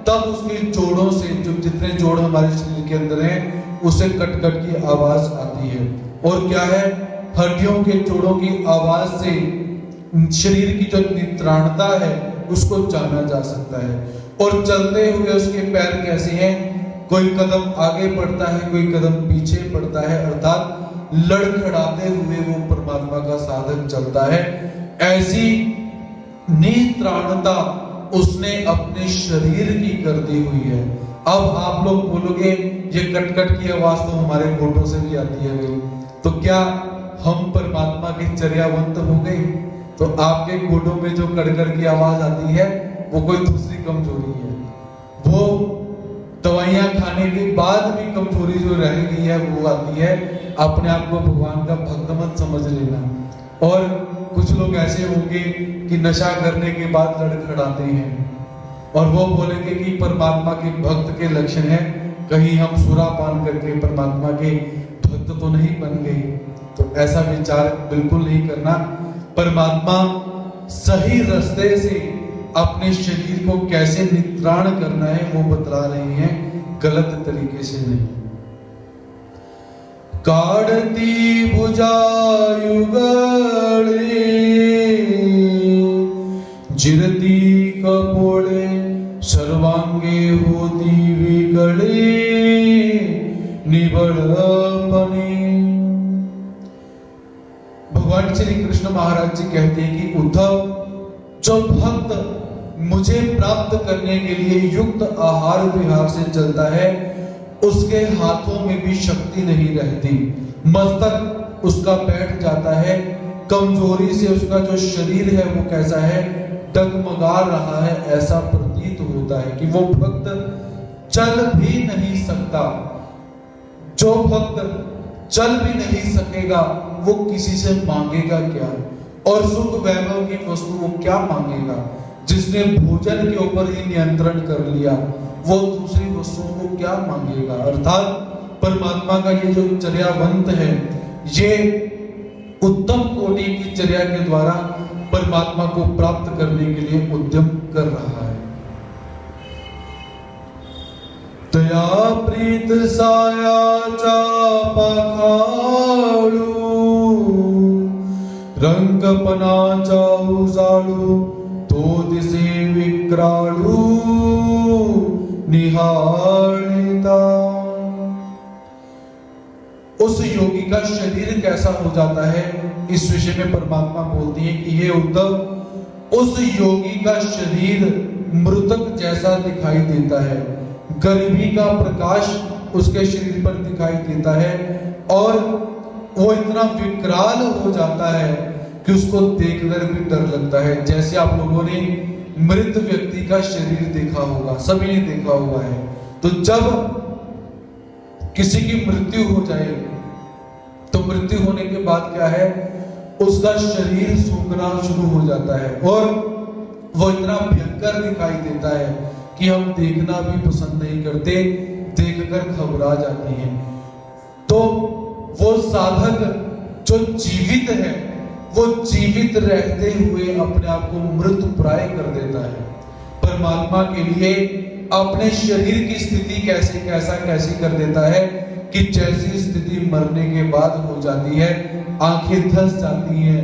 तब उसके जोड़ों से, जो जितने जोड़ हमारे शरीर के अंदर हैं, उसे कटकट की आवाज आती है। और क्या है, हड्डियों के जोड़ों की आवाज से शरीर की जो नित्राणता है उसको जाना जा सकता है। और चलते हुए उसके पैर कैसे हैं, कोई कदम आगे बढ़ता है, कोई कदम पीछे बढ़ता है, अर्थात लड़खड़ाते हुए वो परमात्मा का साधक चलता है। ऐसी नित्राणता उसने अपने शरीर की कर दी हुई है। अब आप लोग बोलोगे ये कटकट की आवाज तो हमारे घोटों से भी आती है भाई, तो क्या हम परमात्मा की चर्यावंत हो गए? तो आपके घोटों में जो कड़कड़ की आवाज आती है वो कोई दूसरी कमजोरी है। वो दवाइयां खाने के बाद भी कमजोरी जो रह गई है वो आती है। अपने आप को भगवान का भक्त मत समझ लेना। और कुछ लोग ऐसे होंगे कि नशा करने के बाद लड़खड़ाते हैं और वो बोलेंगे कि परमात्मा के भक्त के लक्षण है, कहीं हम सुरापान करके परमात्मा के भक्त तो नहीं बन गए। तो ऐसा विचार बिल्कुल नहीं करना। परमात्मा सही रास्ते से अपने शरीर को कैसे नित्राण करना है वो बतला रहे हैं, गलत तरीके से नहीं। काढ़ती भुजायुगले जिरती कपोड़े सर्वांगे होती विकड़े निबड़पने। भगवान श्री कृष्ण महाराज जी कहते हैं कि उद्धव, जो भक्त मुझे प्राप्त करने के लिए युक्त आहार विहार से चलता है उसके हाथों में भी शक्ति नहीं रहती, मस्तक उसका बैठ जाता है, कमजोरी से उसका जो शरीर है वो कैसा है, डगमगा रहा है, ऐसा प्रतीत होता है कि वो भक्त चल भी नहीं सकता। जो भक्त चल भी नहीं सकेगा वो किसी से मांगेगा क्या, और सुख वैभव की वस्तु वो क्या मांगेगा। जिसने भोजन के ऊपर ही नियंत्रण कर लिया वो दूसरी वस्तुओं को क्या मांगेगा। अर्थात परमात्मा का ये जो चर्यावंत है ये उत्तम कोटि की चर्या के द्वारा परमात्मा को प्राप्त करने के लिए उद्यम कर रहा है। तया प्रीत साया चापा खाड़ू रंगपना जाऊ जाड़ू तो दिसे विक्राड़ू निहारिता। उस योगी का शरीर कैसा हो जाता है, इस विषय में परमात्मा बोलती है कि ये उद्धव, उस योगी का शरीर मृतक जैसा दिखाई देता है, गर्मी का प्रकाश उसके शरीर पर दिखाई देता है और वो इतना विकराल हो जाता है कि उसको देखकर भी डर लगता है। जैसे आप लोगों ने मृत व्यक्ति का शरीर देखा होगा, सभी ने देखा हुआ है। तो जब किसी की मृत्यु हो जाए तो मृत्यु होने के बाद क्या है, उसका शरीर सूखना शुरू हो जाता है और वो इतना भयंकर दिखाई देता है कि हम देखना भी पसंद नहीं करते, देखकर घबरा जाते हैं। तो वो साधक जो जीवित है वो जीवित रहते हुए अपने आप को मृत प्राय कर देता है। परमात्मा के लिए अपने शरीर की स्थिति कैसी कर देता है कि जैसी स्थिति मरने के बाद हो जाती है, आंखें धंस जाती हैं,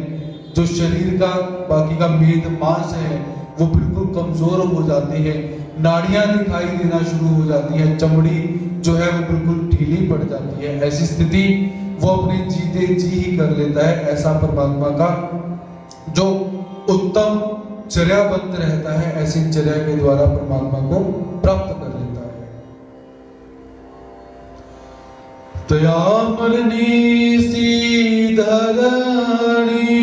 जो शरीर का बाकी का मेद मांस है वो बिल्कुल कमजोर हो जाती है, नाड़ियां दिखाई देना शुरू हो जाती है, चमड़ी जो है वो बिल्कुल ढीली पड़ जाती है। ऐसी स्थिति वो अपने जीते जी ही कर लेता है। ऐसा परमात्मा का जो उत्तम चर्याबद्ध रहता है, ऐसी चर्या के द्वारा परमात्मा को प्राप्त कर लेता है। तयामलनी सी धरणी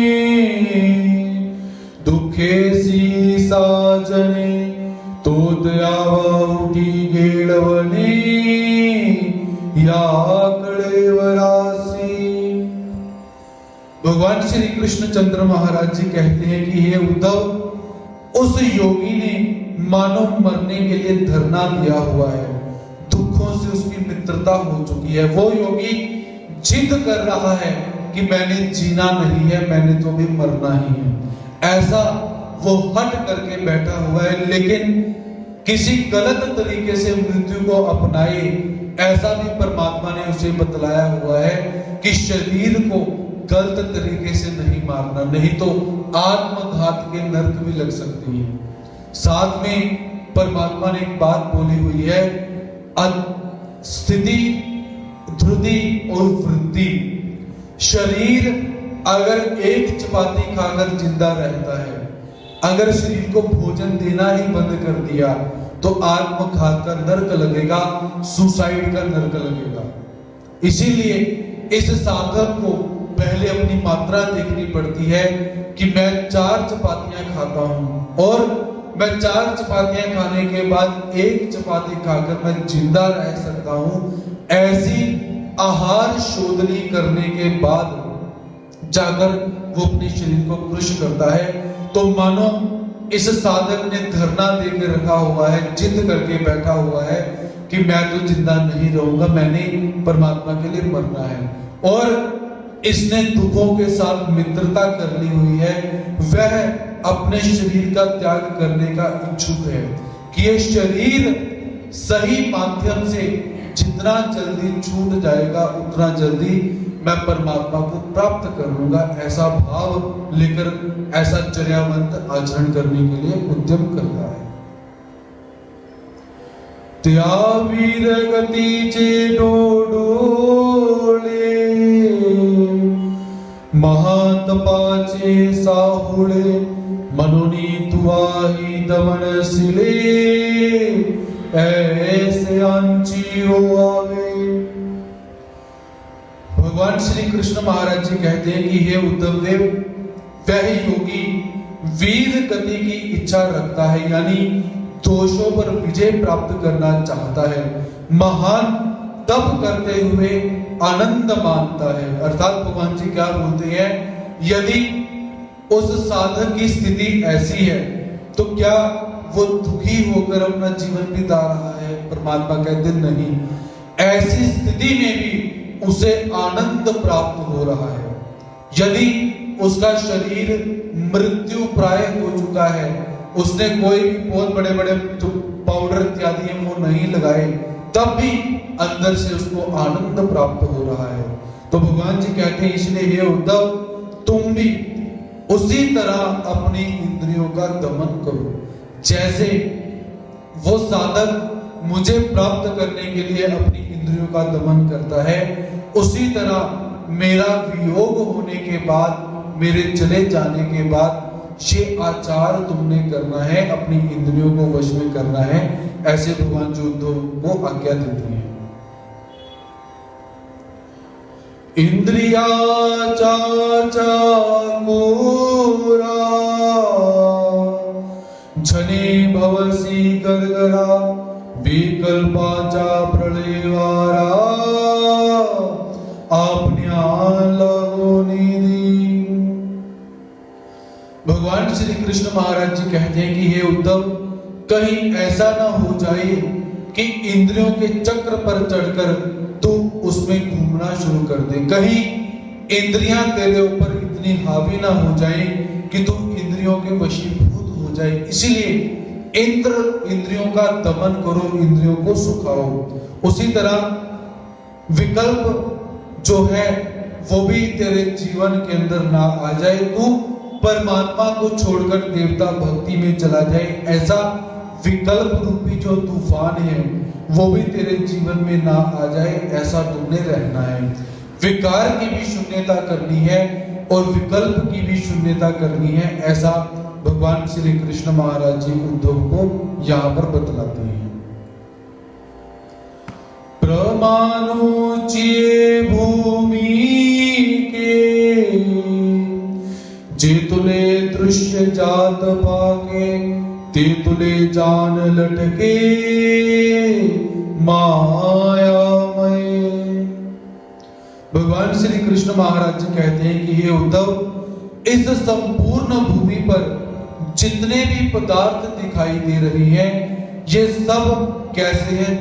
दुखे सी साजने तो दयावा उठी गेड़वने या कड़ेवरासी। भगवान श्री कृष्ण चंद्र महाराज जी कहते हैं कि हे उद्धव, उस योगी ने मानो मरने के लिए धरना दिया हुआ है, दुखों से उसकी मित्रता हो चुकी है। वो योगी जिद कर रहा है कि मैंने जीना नहीं है, मैंने तो भी मरना ही है। ऐसा वो हट करके बैठा हुआ है, लेकिन किसी गलत तरीके से मृत्यु को अपनाए, ऐसा भी परमात्मा ने उसे बतलाया हुआ है कि शरीर को गलत तरीके से नहीं मारना, नहीं तो आत्मघात के नरक भी लग सकती है। साथ में परमात्मा ने एक बात बोली हुई है, स्थिति, ध्रुति और वृद्धि। शरीर अगर एक चपाती खाकर जिंदा रहता है, अगर शरीर को भोजन देना ही बंद कर दिया तो आत्मघात का नरक लगेगा, सुसाइड का नरक लगेगा। इसीलिए इस साधक को पहले अपनी मात्रा देखनी पड़ती है कि मैं 4 चपातियां खाता हूं और मैं 4 चपातियां खाने के बाद 1 चपाती खाकर मैं जिंदा रह सकता हूं। ऐसी आहार शोधनी करने के बाद जाकर वो अपने शरीर को कृश करता है। तो मानो इस साधक ने धरना देकर रखा हुआ है, जिद करके बैठा हुआ है कि मैं तो जिंदा नहीं रहूंगा, मैंने परमात्मा के लिए मरना है। और इसने दुखों के साथ मित्रता कर ली हुई है, वह अपने शरीर का त्याग करने का इच्छुक है कि ये शरीर सही माध्यम से जितना जल्दी छूट जाएगा उतना जल्दी मैं परमात्मा को प्राप्त कर लूंगा। ऐसा भाव लेकर ऐसा चर्यावंत आचरण करने के लिए उद्यम करता है। त्या वीर गतीचे डोडोळे महातपाचे साहुळे मनुनी तुआही दमनशिले ऐसे आंची होवे। भगवान श्री कृष्ण महाराज जी कहते हैं कि हे उद्धव देव, वह योगी वीर गति की इच्छा रखता है, यानी दोषों पर विजय प्राप्त करना चाहता है, महान तप करते हुए आनंद मानता है। अर्थात भगवान जी क्या बोलते हैं, यदि उस साधक की स्थिति ऐसी है तो क्या वो दुखी होकर अपना जीवन बिता रहा है? परमात्मा कहते नहीं, ऐसी स्थिति में भी उसे आनंद प्राप्त हो रहा है। यदि उसका शरीर मृत्यु प्राय हो चुका है, उसने कोई भी बहुत बड़े बड़े जो पाउडर इत्यादि है वो नहीं लगाए, तब भी अंदर से उसको आनंद प्राप्त हो रहा है। तो भगवान जी कहते हैं इसलिए हे उद्धव, तुम भी उसी तरह अपनी इंद्रियों का दमन करो। जैसे वो साधक मुझे प्राप्त करने के लिए अपनी इंद्रियों का दमन करता है, उसी तरह मेरा वियोग होने के बाद, मेरे चले जाने के बाद ये आचार तुमने करना है, अपनी इंद्रियों को वश में करना है। ऐसे भगवान जी उद्धव को आज्ञा देती हैं। इंद्रिया चाचा कोरा झने भवसी गरगरा विकल्पाचा प्रलयवारा आपन्या लगो निधि। भगवान श्री कृष्ण महाराज जी कहते हैं कि हे उद्धव, कहीं ऐसा ना हो जाए कि इंद्रियों के चक्र पर चढ़कर तू उसमें घूमना शुरू कर दे। कहीं इंद्रियां तेरे ऊपर इतनी हावी ना हो जाए कि तू इंद्रियों के वशीभूत हो जाए। इसलिए इंद्रियों का दमन करो, इंद्रियों को सुखाओ। उसी तरह विकल्प जो है वो भी तेरे जीवन के अंदर ना आ जाए, तू परमात्मा को छोड़कर देवता भक्ति में चला जाए, ऐसा विकल्प रूपी जो तूफान है वो भी तेरे जीवन में ना आ जाए, ऐसा तुमने रहना है। विकार की भी शून्यता करनी है और विकल्प की भी शून्यता करनी है, ऐसा भगवान श्री कृष्ण महाराज जी उद्धव को यहाँ पर बतलाते हैं। प्रमाणुचिए भूमि के जे तुले दृश्य जात पाके, ते तुले जान लटके मायामय। भगवान श्री कृष्ण महाराज जी कहते हैं कि हे उद्धव, इस संपूर्ण भूमि पर जितने भी पदार्थ दिखाई दे रहे हैं ये सब कैसे हैं?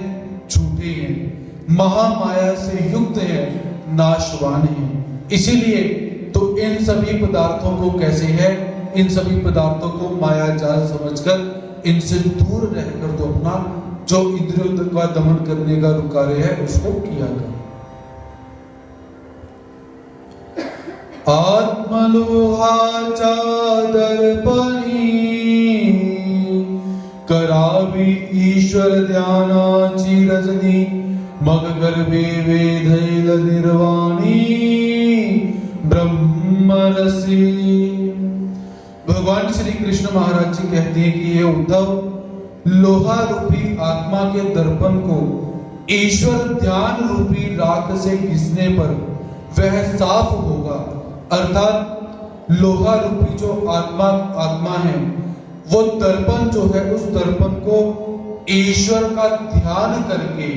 झूठे हैं, महामाया से युक्त हैं, नाशवान हैं। इसीलिए तो इन सभी पदार्थों को कैसे है, इन सभी पदार्थों को माया जाल समझकर इनसे दूर रहकर तो अपना जो इंद्रियों का दमन करने का कार्य है उसको किया कर। आत्मलोहा दर्पणी करावी ईश्वर ध्यानाची रजनी, मग गर्भे वेधैल निर्वाणी ब्रह्मरसी। भगवान श्री कृष्ण महाराज जी कहते हैं कि ये उद्धव, लोहा रूपी आत्मा के दर्पण को ईश्वर ध्यान रूपी राख से घिसने पर वह साफ होगा। अर्थात लोहा रूपी जो आत्मा है वो दर्पण जो है, उस दर्पण को ईश्वर का ध्यान करके,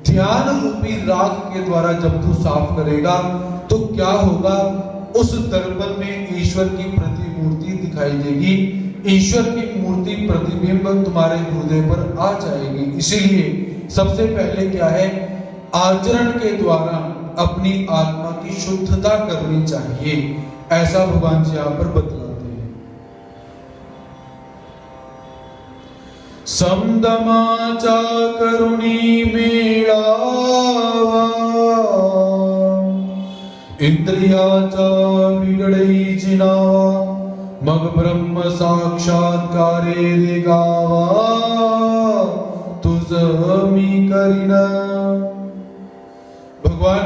ध्यान रूपी राख के द्वारा जब तू साफ करेगा तो क्या होगा? उस दर्पण में ईश्वर की प्रतिमूर्ति दिखाई देगी, ईश्वर की मूर्ति प्रतिबिंब तुम्हारे हृदय पर आ जाएगी। इसीलिए सबसे पहले क्या है, आचरण के द्वारा अपनी आत्मा की शुद्धता करनी चाहिए, ऐसा भगवान जी यहाँ पर बतलाते हैं। समदमाचा करुणी मेळावा, इंद्रियाचा बिघडई जिनावा, मग ब्रह्म साक्षात्कारे देगावा, तुझ मी करीना। भगवान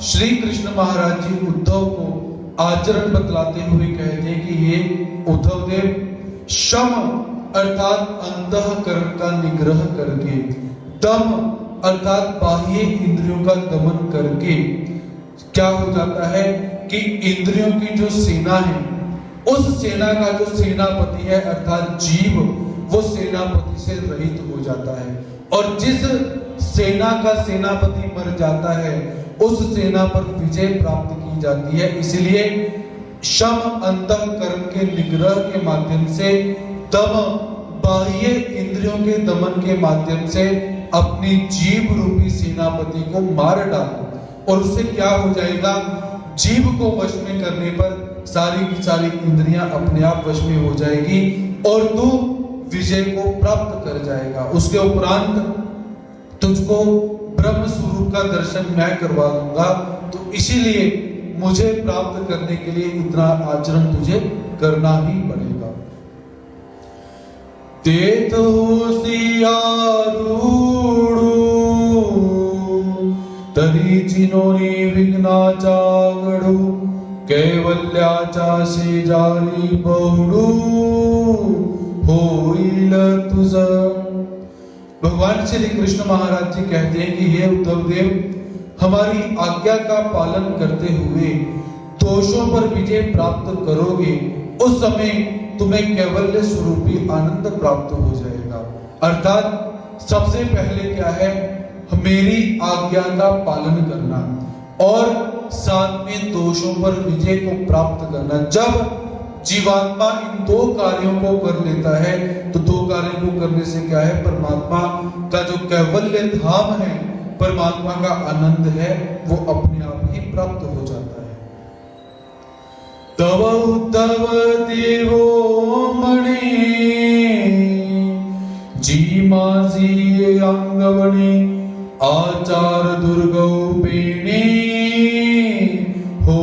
श्री कृष्ण महाराज जी उद्धव को आचरण बतलाते हुए कहते हैं कि ये उद्धव देव, शम अर्थात अंतःकरण का निग्रह करके, दम अर्थात बाह्य इंद्रियों का दमन करके क्या हो जाता है कि इंद्रियों की जो सेना है, उस सेना का जो सेनापति है अर्थात जीव, वो सेनापति से रहित हो जाता है। और जिस सेना का सेनापति मर जाता है उस सेना पर विजय प्राप्त की जाती है। इसलिए शम अंतःकरण के निग्रह के माध्यम से, दम बाह्य इंद्रियों के दमन के माध्यम से अपनी जीव रूपी सेनापति को मार डालो और उससे क्या हो जाएगा? जीव को वश में करने पर सारी की सारी इंद्रियां अपने आप वश में हो जाएगी और तू विजय को प्राप्त कर जाएगा। उसके उपरांत तुझको ब्रह्म स्वरूप का दर्शन मैं करवा दूंगा। तो इसीलिए मुझे प्राप्त करने के लिए इतना आचरण तुझे करना ही पड़ेगा। तेत होसियारूडू तरी चिनोनी विघ्नाचा गडू, कैवल्याचा शेजारी बहुडू होईल तुझ। भगवान श्री कृष्ण महाराज जी कहते हैं कि हे उद्धव देव, हमारी आज्ञा का पालन करते हुए दोषों पर विजय प्राप्त करोगे, उस समय तुम्हें कैवल्य स्वरूपी आनंद प्राप्त हो जाएगा। अर्थात सबसे पहले क्या है, मेरी आज्ञा का पालन करना और साथ में दोषों पर विजय को प्राप्त करना। जब जीवात्मा इन दो कार्यों को कर लेता है तो दो कार्यों को करने से क्या है, परमात्मा का जो कैवल्य धाम है, परमात्मा का आनंद है, वो अपने आप ही प्राप्त हो जाता है। तव उद्धव देवो मणे जी माझी अंगवणे, आचार दुर्गौ पेणे हो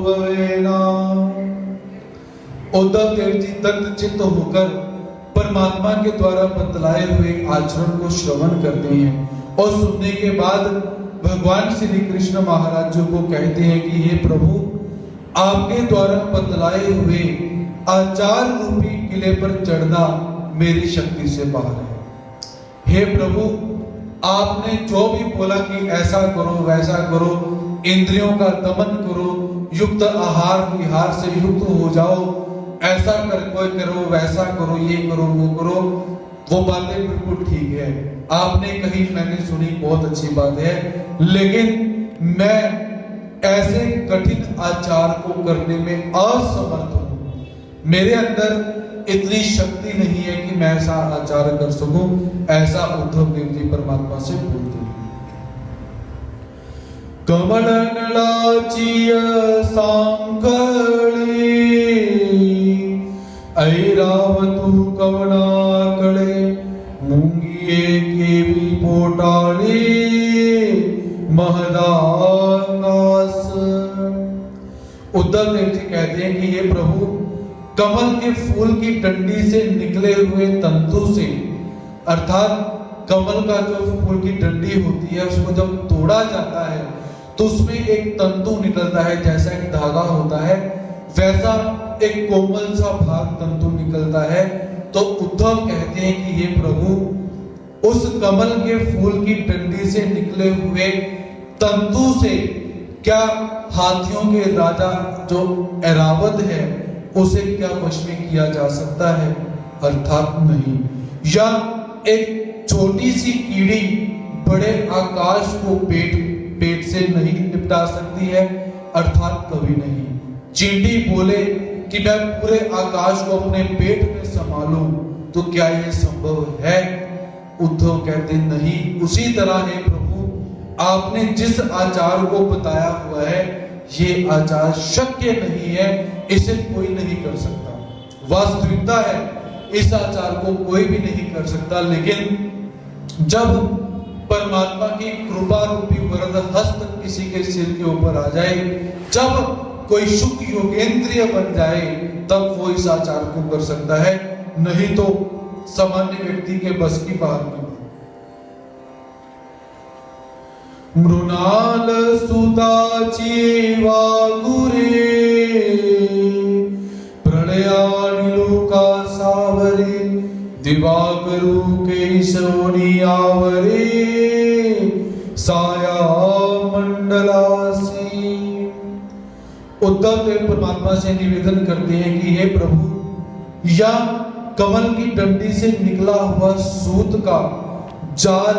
भवेना। उद्धव देव जी दत्त चित्त होकर परमात्मा के द्वारा बतलाए हुए आचरण को श्रवण करते हैं और सुनने के बाद भगवान श्री कृष्ण महाराज जी को कहते हैं कि हे प्रभु, आपके द्वारा बतलाए हुए आचार रूपी किले पर चढ़ना मेरी शक्ति से बाहर है। हे प्रभु, आपने जो भी बोला कि ऐसा करो वैसा करो, इंद्रियों का दमन करो, युक्त आहार विहार से युक्त हो जाओ, ऐसा करो वैसा करो, ये करो वो करो, वो बातें बिल्कुल ठीक है, आपने कही मैंने सुनी, बहुत अच्छी बात है, लेकिन मैं ऐसे कठिन आचार को करने में असमर्थ हूं। मेरे अंदर इतनी शक्ति नहीं है कि मैं ऐसा आचार कर सकूं। ऐसा उद्धव देव जी परमात्मा से बोलते हैं। कमलनलाचिय सांकळे ऐरावतु कवनाकळे मूंगिये केवी पोटाळे महदाकाश। उद्धव देव जी कहते हैं कि ये प्रभु, कमल के फूल की डंडी से निकले हुए तंतु से, अर्थात कमल का जो फूल की डंडी होती है उसको जब तोड़ा जाता है तो उसमें एक तंतु निकलता है, जैसा एक धागा होता है वैसा एक कोमल सा भाग तंतु निकलता है। तो उद्धव कहते हैं कि ये प्रभु, उस कमल के फूल की डंडी से निकले हुए तंतु से क्या हाथियों के राजा जो ऐरावत है उसे क्या वश में किया जा सकता है? अर्थात नहीं। या एक छोटी सी कीड़ी बड़े आकाश को पेट से नहीं निपटा सकती है? अर्थात कभी नहीं। चींटी बोले कि मैं पूरे आकाश को अपने पेट में संभालूं, तो क्या यह संभव है? उद्धव कहते नहीं। उसी तरह है प्रभु, आपने जिस आचार को बताया हुआ है ये आचार शक्य नहीं है, इसे कोई नहीं कर सकता। वास्तविकता है इस आचार को कोई भी नहीं कर सकता, लेकिन जब परमात्मा की कृपा रूपी वरद हस्त किसी के सिर के ऊपर आ जाए, जब कोई सुख योगेंद्रिय बन जाए, तब वो इस आचार को कर सकता है, नहीं तो सामान्य व्यक्ति के बस की बात नहीं। मृणाल सुताची वागुरे प्रलयानिलोका सावरे दिवाकरु केशवनी आवरे साया मंडलासी। उद्धव देव परमात्मा से निवेदन करते हैं कि हे प्रभु, या कमल की डंडी से निकला हुआ सूत का जाल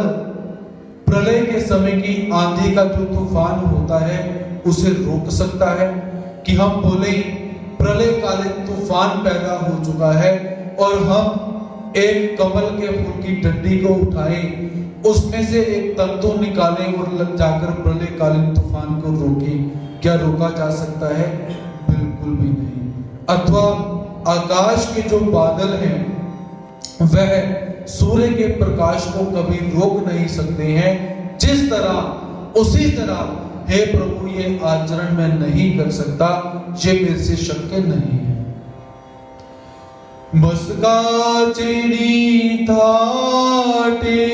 प्रलय के समय की आंधी का जो तूफान होता है उसे रोक सकता है? कि हम बोले प्रलय कालीन तूफान पैदा हो चुका है और हम एक कमल के फूल की डंडी को उठाएं, उसमें से एक तंतु निकालें और लग जाकर प्रलय कालीन तूफान को रोकें, क्या रोका जा सकता है? बिल्कुल भी नहीं। अथवा आकाश के जो बादल हैं वह सूर्य के प्रकाश को कभी रोक नहीं सकते हैं। जिस तरह उसी तरह हे प्रभु, ये आचरण मैं नहीं कर सकता, ये मेरे से शक्य नहीं है। मस्का चेनी थाटे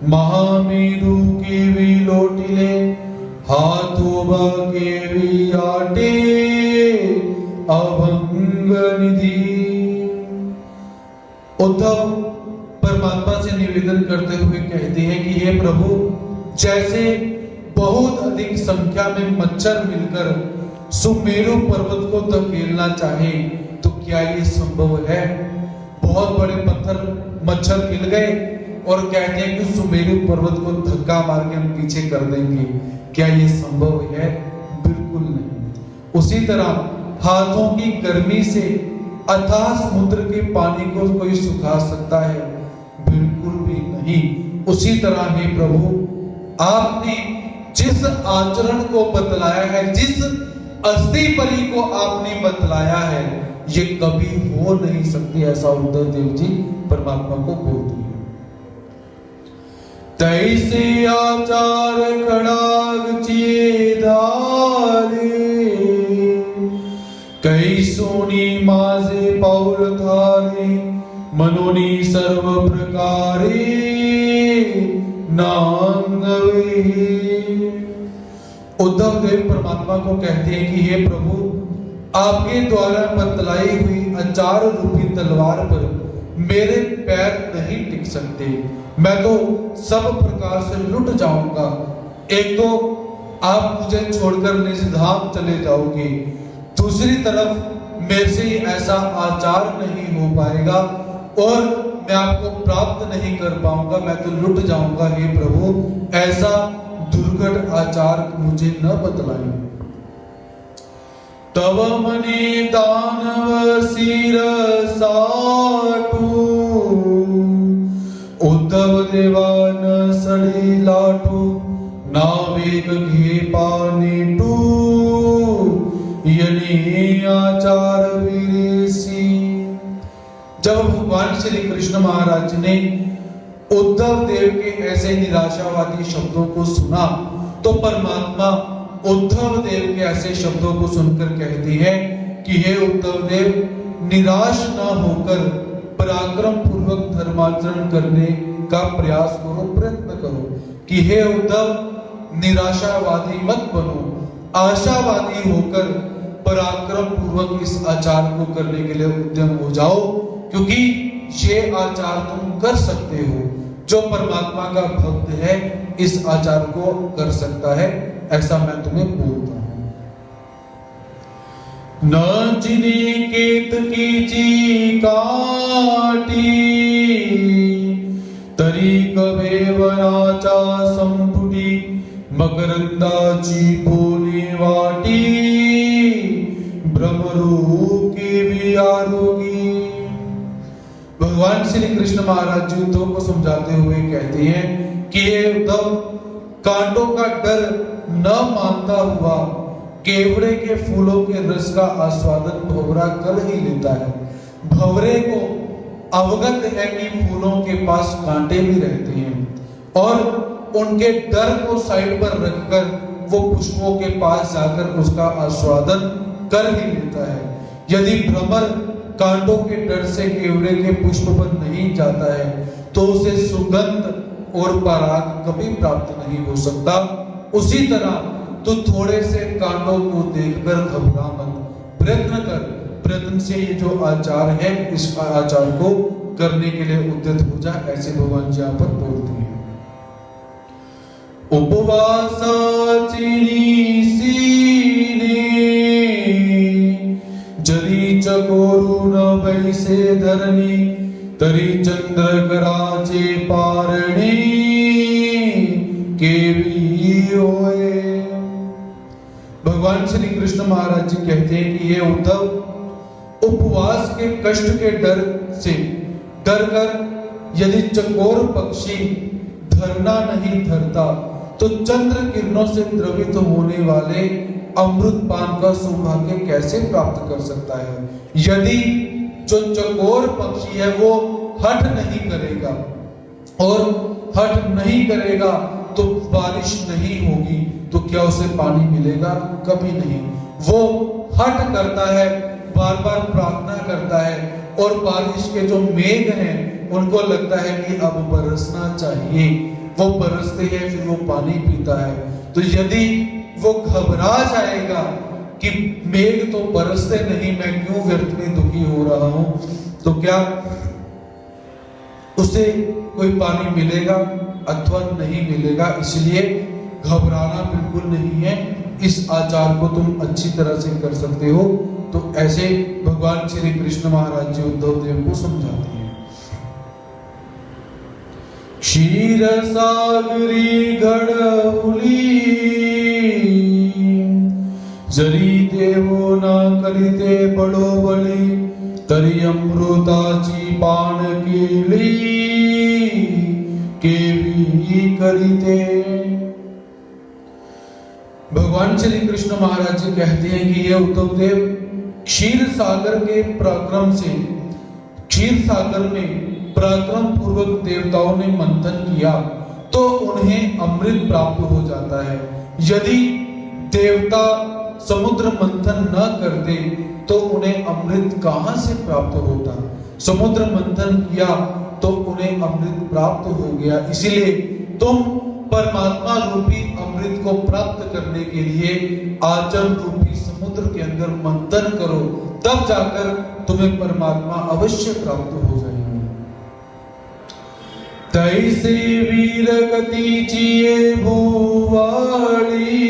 महामेरु के भी लोटिले हाथोबा के भी आटे अभंग निधि। उद्धव परमात्मा से निवेदन करते हुए कहते हैं कि हे प्रभु, जैसे बहुत अधिक संख्या में मच्छर मिलकर सुमेरु पर्वत को धकेलना चाहे, तो क्या ये संभव है? बहुत बड़े मच्छर मिल गए और कहते हैं कि सुमेरु पर्वत को धक्का मार के हम पीछे कर देंगे, क्या ये संभव है? बिल्कुल नहीं। उसी तरह हाथों की गर्मी से अथाह समुद्र के पानी को कोई सुखा सकता है? बिल्कुल भी नहीं। उसी तरह हे प्रभु, आपने जिस आचरण को बतलाया है, जिस अस्थि परी को आपने बतलाया है, ये कभी हो नहीं सकती, ऐसा उद्धव देव जी परमात्मा को बोलते हैं। तैसे आचार खड़ाग चेदारे कई सोनी माजे पाउल थार मनोनी सर्व प्रकारे नांगवे। उद्धव देव परमात्मा को कहते हैं कि हे प्रभु, आपके द्वारा बतलाई हुई अचार रूपी तलवार पर मेरे पैर नहीं टिक सकते। मैं तो सब प्रकार से लुट जाऊंगा। एक तो आप मुझे छोड़कर निज धाम चले जाओगे, दूसरी तरफ मेरे से ऐसा आचार नहीं हो पाएगा और मैं आपको प्राप्त नहीं कर पाऊंगा, मैं तो लुट जाऊंगा। हे प्रभु, ऐसा दुर्घट आचार मुझे न बतलाएं। तव मने दानव सिर साटू, उद्धव देवा न सड़ी लाटू, नावेग घे पानीटू, यनी आचार विरेसी। जब भगवान श्री कृष्ण महाराज ने उद्धव देव के ऐसे निराशावादी शब्दों को सुना तो परमात्मा उद्धव देव के ऐसे शब्दों को सुनकर कहती है कि हे उद्धव देव, निराश न होकर पराक्रम पूर्वक धर्माचरण करने का प्रयास करो, प्रयत्न करो। कि हे उद्धव, निराशावादी मत बनो, आशावादी होकर पराक्रम पूर्वक इस आचार को करने के लिए उद्यम हो जाओ, क्योंकि ये आचार तुम कर सकते हो। जो परमात्मा का भक्त है इस आचार को कर सकता है, ऐसा मैं तुम्हें बोलता हूं। न जिने केत की जी काटी, तरी कवे वनाचा संपुटी, मकरंदाची बोली वाटी, भ्रमरू की भी आरोगी। भगवान श्री कृष्ण महाराज जी उद्धव को समझाते हुए कहते हैं कि ये उद्धव, कांटों का डर न मानता हुआ केवड़े के फूलों के रस का आस्वादन भंवरा कर ही लेता है। भंवरे को अवगत है कि फूलों के पास कांटे भी रहते हैं और उनके डर को साइड पर रखकर वो पुष्पों के पास जाकर उसका आस्वादन कर ही लेता है। यदि भ्रमर कांटों के डर से केवड़े के पुष्प पर नहीं जाता है तो उसे सुगंध और पराग कभी प्राप्त नहीं हो सकता। उसी तरह तो थोड़े से कांटों को देखकर घबरा मत, प्रयत्न कर, प्रयत्न से ये जो आचार है इस आचार को करने के लिए उद्यत हो जा, ऐसे भगवान जी यहाँ पर बोलते हैं। उपवासाची सीने जरी चकोरून बैसे धरणी, तरी चंद्रकराचे पारणे केवी होए। भगवान श्री कृष्ण महाराज जी कहते हैं कि ये उद्धव, उपवास के कष्ट के डर से डर कर यदि चकोर पक्षी धरना नहीं धरता तो चंद्र किरणों से द्रवित होने वाले अमृत पान का सौभाग्य कैसे प्राप्त कर सकता है। यदि जो चकोर पक्षी है वो हठ नहीं करेगा और हठ नहीं करेगा तो बारिश नहीं होगी, तो क्या उसे पानी मिलेगा? कभी नहीं। वो हठ करता है, बार बार प्रार्थना करता है और बारिश के जो मेघ हैं उनको लगता है कि अब बरसना चाहिए, वो बरसते हैं, फिर वो पानी पीता है। तो यदि वो घबरा जाएगा कि मेघ तो बरसते नहीं, मैं क्यों व्यर्थ में दुखी हो रहा हूं, तो क्या उसे कोई पानी मिलेगा अथवा नहीं मिलेगा। इसलिए घबराना बिल्कुल नहीं है, इस आचार को तुम अच्छी तरह से कर सकते हो। तो ऐसे भगवान श्री कृष्ण महाराज जी उद्धव देव को समझाते हैं। क्षीर सागरी घड़उली, जरी देवो न करिते बड़ो बळी, तरी अमृताची पान केली केवी करिते। भगवान श्री कृष्ण महाराज जी कहते हैं कि ये उद्धव देव, क्षीर सागर के पराक्रम से, क्षीर सागर में पराक्रम पूर्वक देवताओं ने मंथन किया तो उन्हें अमृत प्राप्त हो जाता है। यदि देवता समुद्र मंथन न करते तो उन्हें अमृत कहां से प्राप्त होता। समुद्र मंथन किया तो उन्हें अमृत प्राप्त हो गया। इसीलिए तुम परमात्मा रूपी अमृत को प्राप्त करने के लिए आचरण रूपी समुद्र के अंदर मंथन करो, तब जाकर तुम्हें परमात्मा अवश्य प्राप्त हो जाएंगे। तैसे वीर गति जिए भूवाड़ी,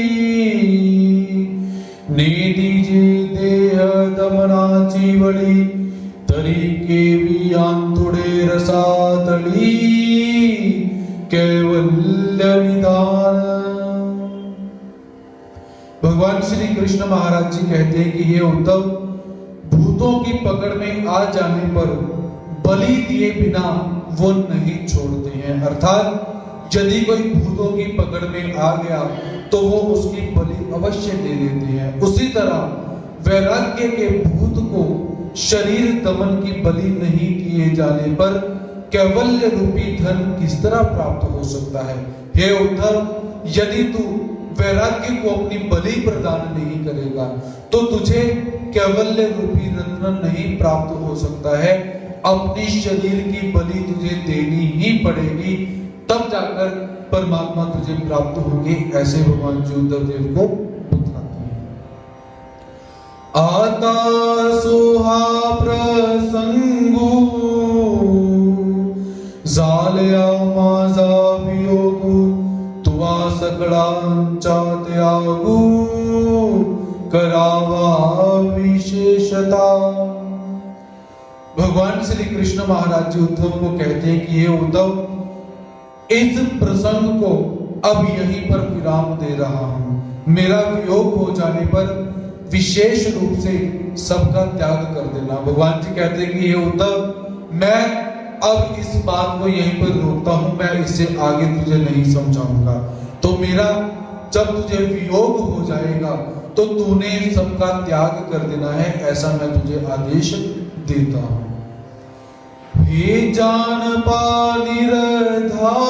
ने दीजे देह दमना चीवड़ी, तरीके भी आंतुड़े रसातड़ी, कैवल्य निदान। भगवान श्री कृष्ण महाराज जी कहते हैं कि हे उद्धव, भूतों की पकड़ में आ जाने पर बलि दिए बिना वो नहीं छोड़ते हैं। अर्थात यदि कोई भूतों की पकड़ में आ गया तो वो उसकी बलि अवश्य दे देते हैं। उसी तरह वैराग्य के भूत को शरीर दमन की बलि नहीं किए जाने पर कैवल्य रूपी धन किस तरह प्राप्त हो सकता है। हे उद्धव, यदि तू वैराग्य को अपनी बलि प्रदान नहीं करेगा तो तुझे कैवल्य रूपी रत्न नहीं प्राप्त हो सकता है। अपनी शरीर की बलि तुझे देनी ही पड़ेगी, तब जाकर परमात्मा तुझे प्राप्त होंगे। ऐसे भगवान जी उद्धव देव को बतलाते हैं। आता सोहा प्रसंगु, झाल्या माझा वियोगु, तुवा सगळ्यांचा त्यागु, करावा विशेषता। भगवान श्री कृष्ण महाराज जी उद्धव को कहते हैं कि ये उद्धव, इस प्रसंग को अब यहीं पर विराम दे रहा हूं। मेरा वियोग हो जाने पर विशेष रूप से सबका त्याग कर देना। भगवान जी कहते हैं कि ये उद्धव, मैं अब इस बात को यहीं पर रोकता हूं, मैं इससे आगे तुझे नहीं समझाऊंगा। तो मेरा जब तुझे वियोग हो जाएगा तो तूने सबका त्याग कर देना है, ऐसा मैं तुझे आदेश देता हूं। हे जान पा निरधारी,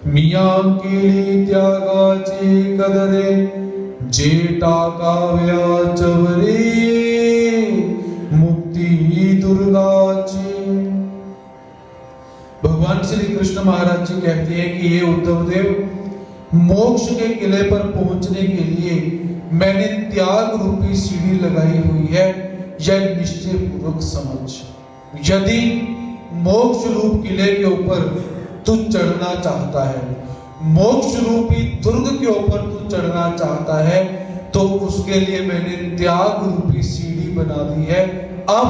मिया केली त्यागाचे कदरे, जे टाकाव्या चवरे, मुक्ती दुर्गाची। भगवान श्री कृष्ण महाराज जी कहते हैं कि ये उद्धव देव, मोक्ष के किले पर पहुंचने के लिए मैंने त्याग रूपी सीढ़ी लगाई हुई है, यह निश्चय पूर्वक समझ। यदि मोक्ष रूप किले के ऊपर तू चढ़ना चाहता है, मोक्ष रूपी दुर्ग के ऊपर तू चढ़ना चाहता है, तो उसके लिए मैंने त्याग रूपी सीढ़ी बना दी है। अब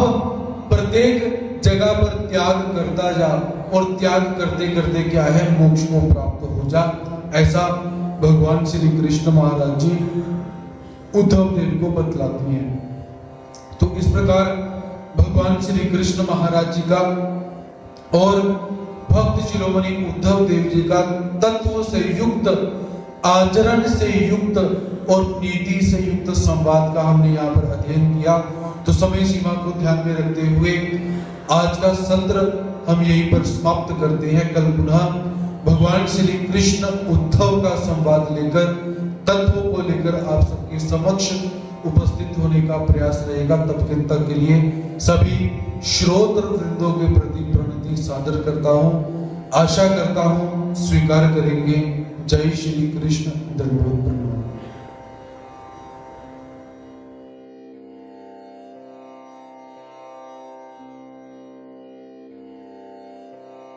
प्रत्येक जगह पर त्याग करता जा और त्याग करते करते क्या है, मोक्ष को प्राप्त हो जा। ऐसा भगवान श्री कृष्ण महाराज जी उद्धव देव को बतलाती हैं। तो इस प्रकार भगवान श्री कृष्ण महाराज जी का और भक्त शिरोमणि उद्धव देव जी का तत्व से युक्त, आचरण से युक्त और नीति से युक्त संवाद का हमने यहाँ पर अध्ययन किया। तो समय सीमा को ध्यान में रखते हुए आज का सत्र हम यहीं पर समाप्त करते हैं। कल पुनः भगवान श्री कृष्ण उद्धव का संवाद लेकर, तत्वों को लेकर आप सबके समक्ष उपस्थित होने का प्रयास रहेगा। तब तक के लिए सभी श्रोत्र वृंदों के प्रति प्रणति सादर करता हूँ। आशा करता हूँ स्वीकार करेंगे। जय श्री कृष्ण। दंडवत प्रणाम।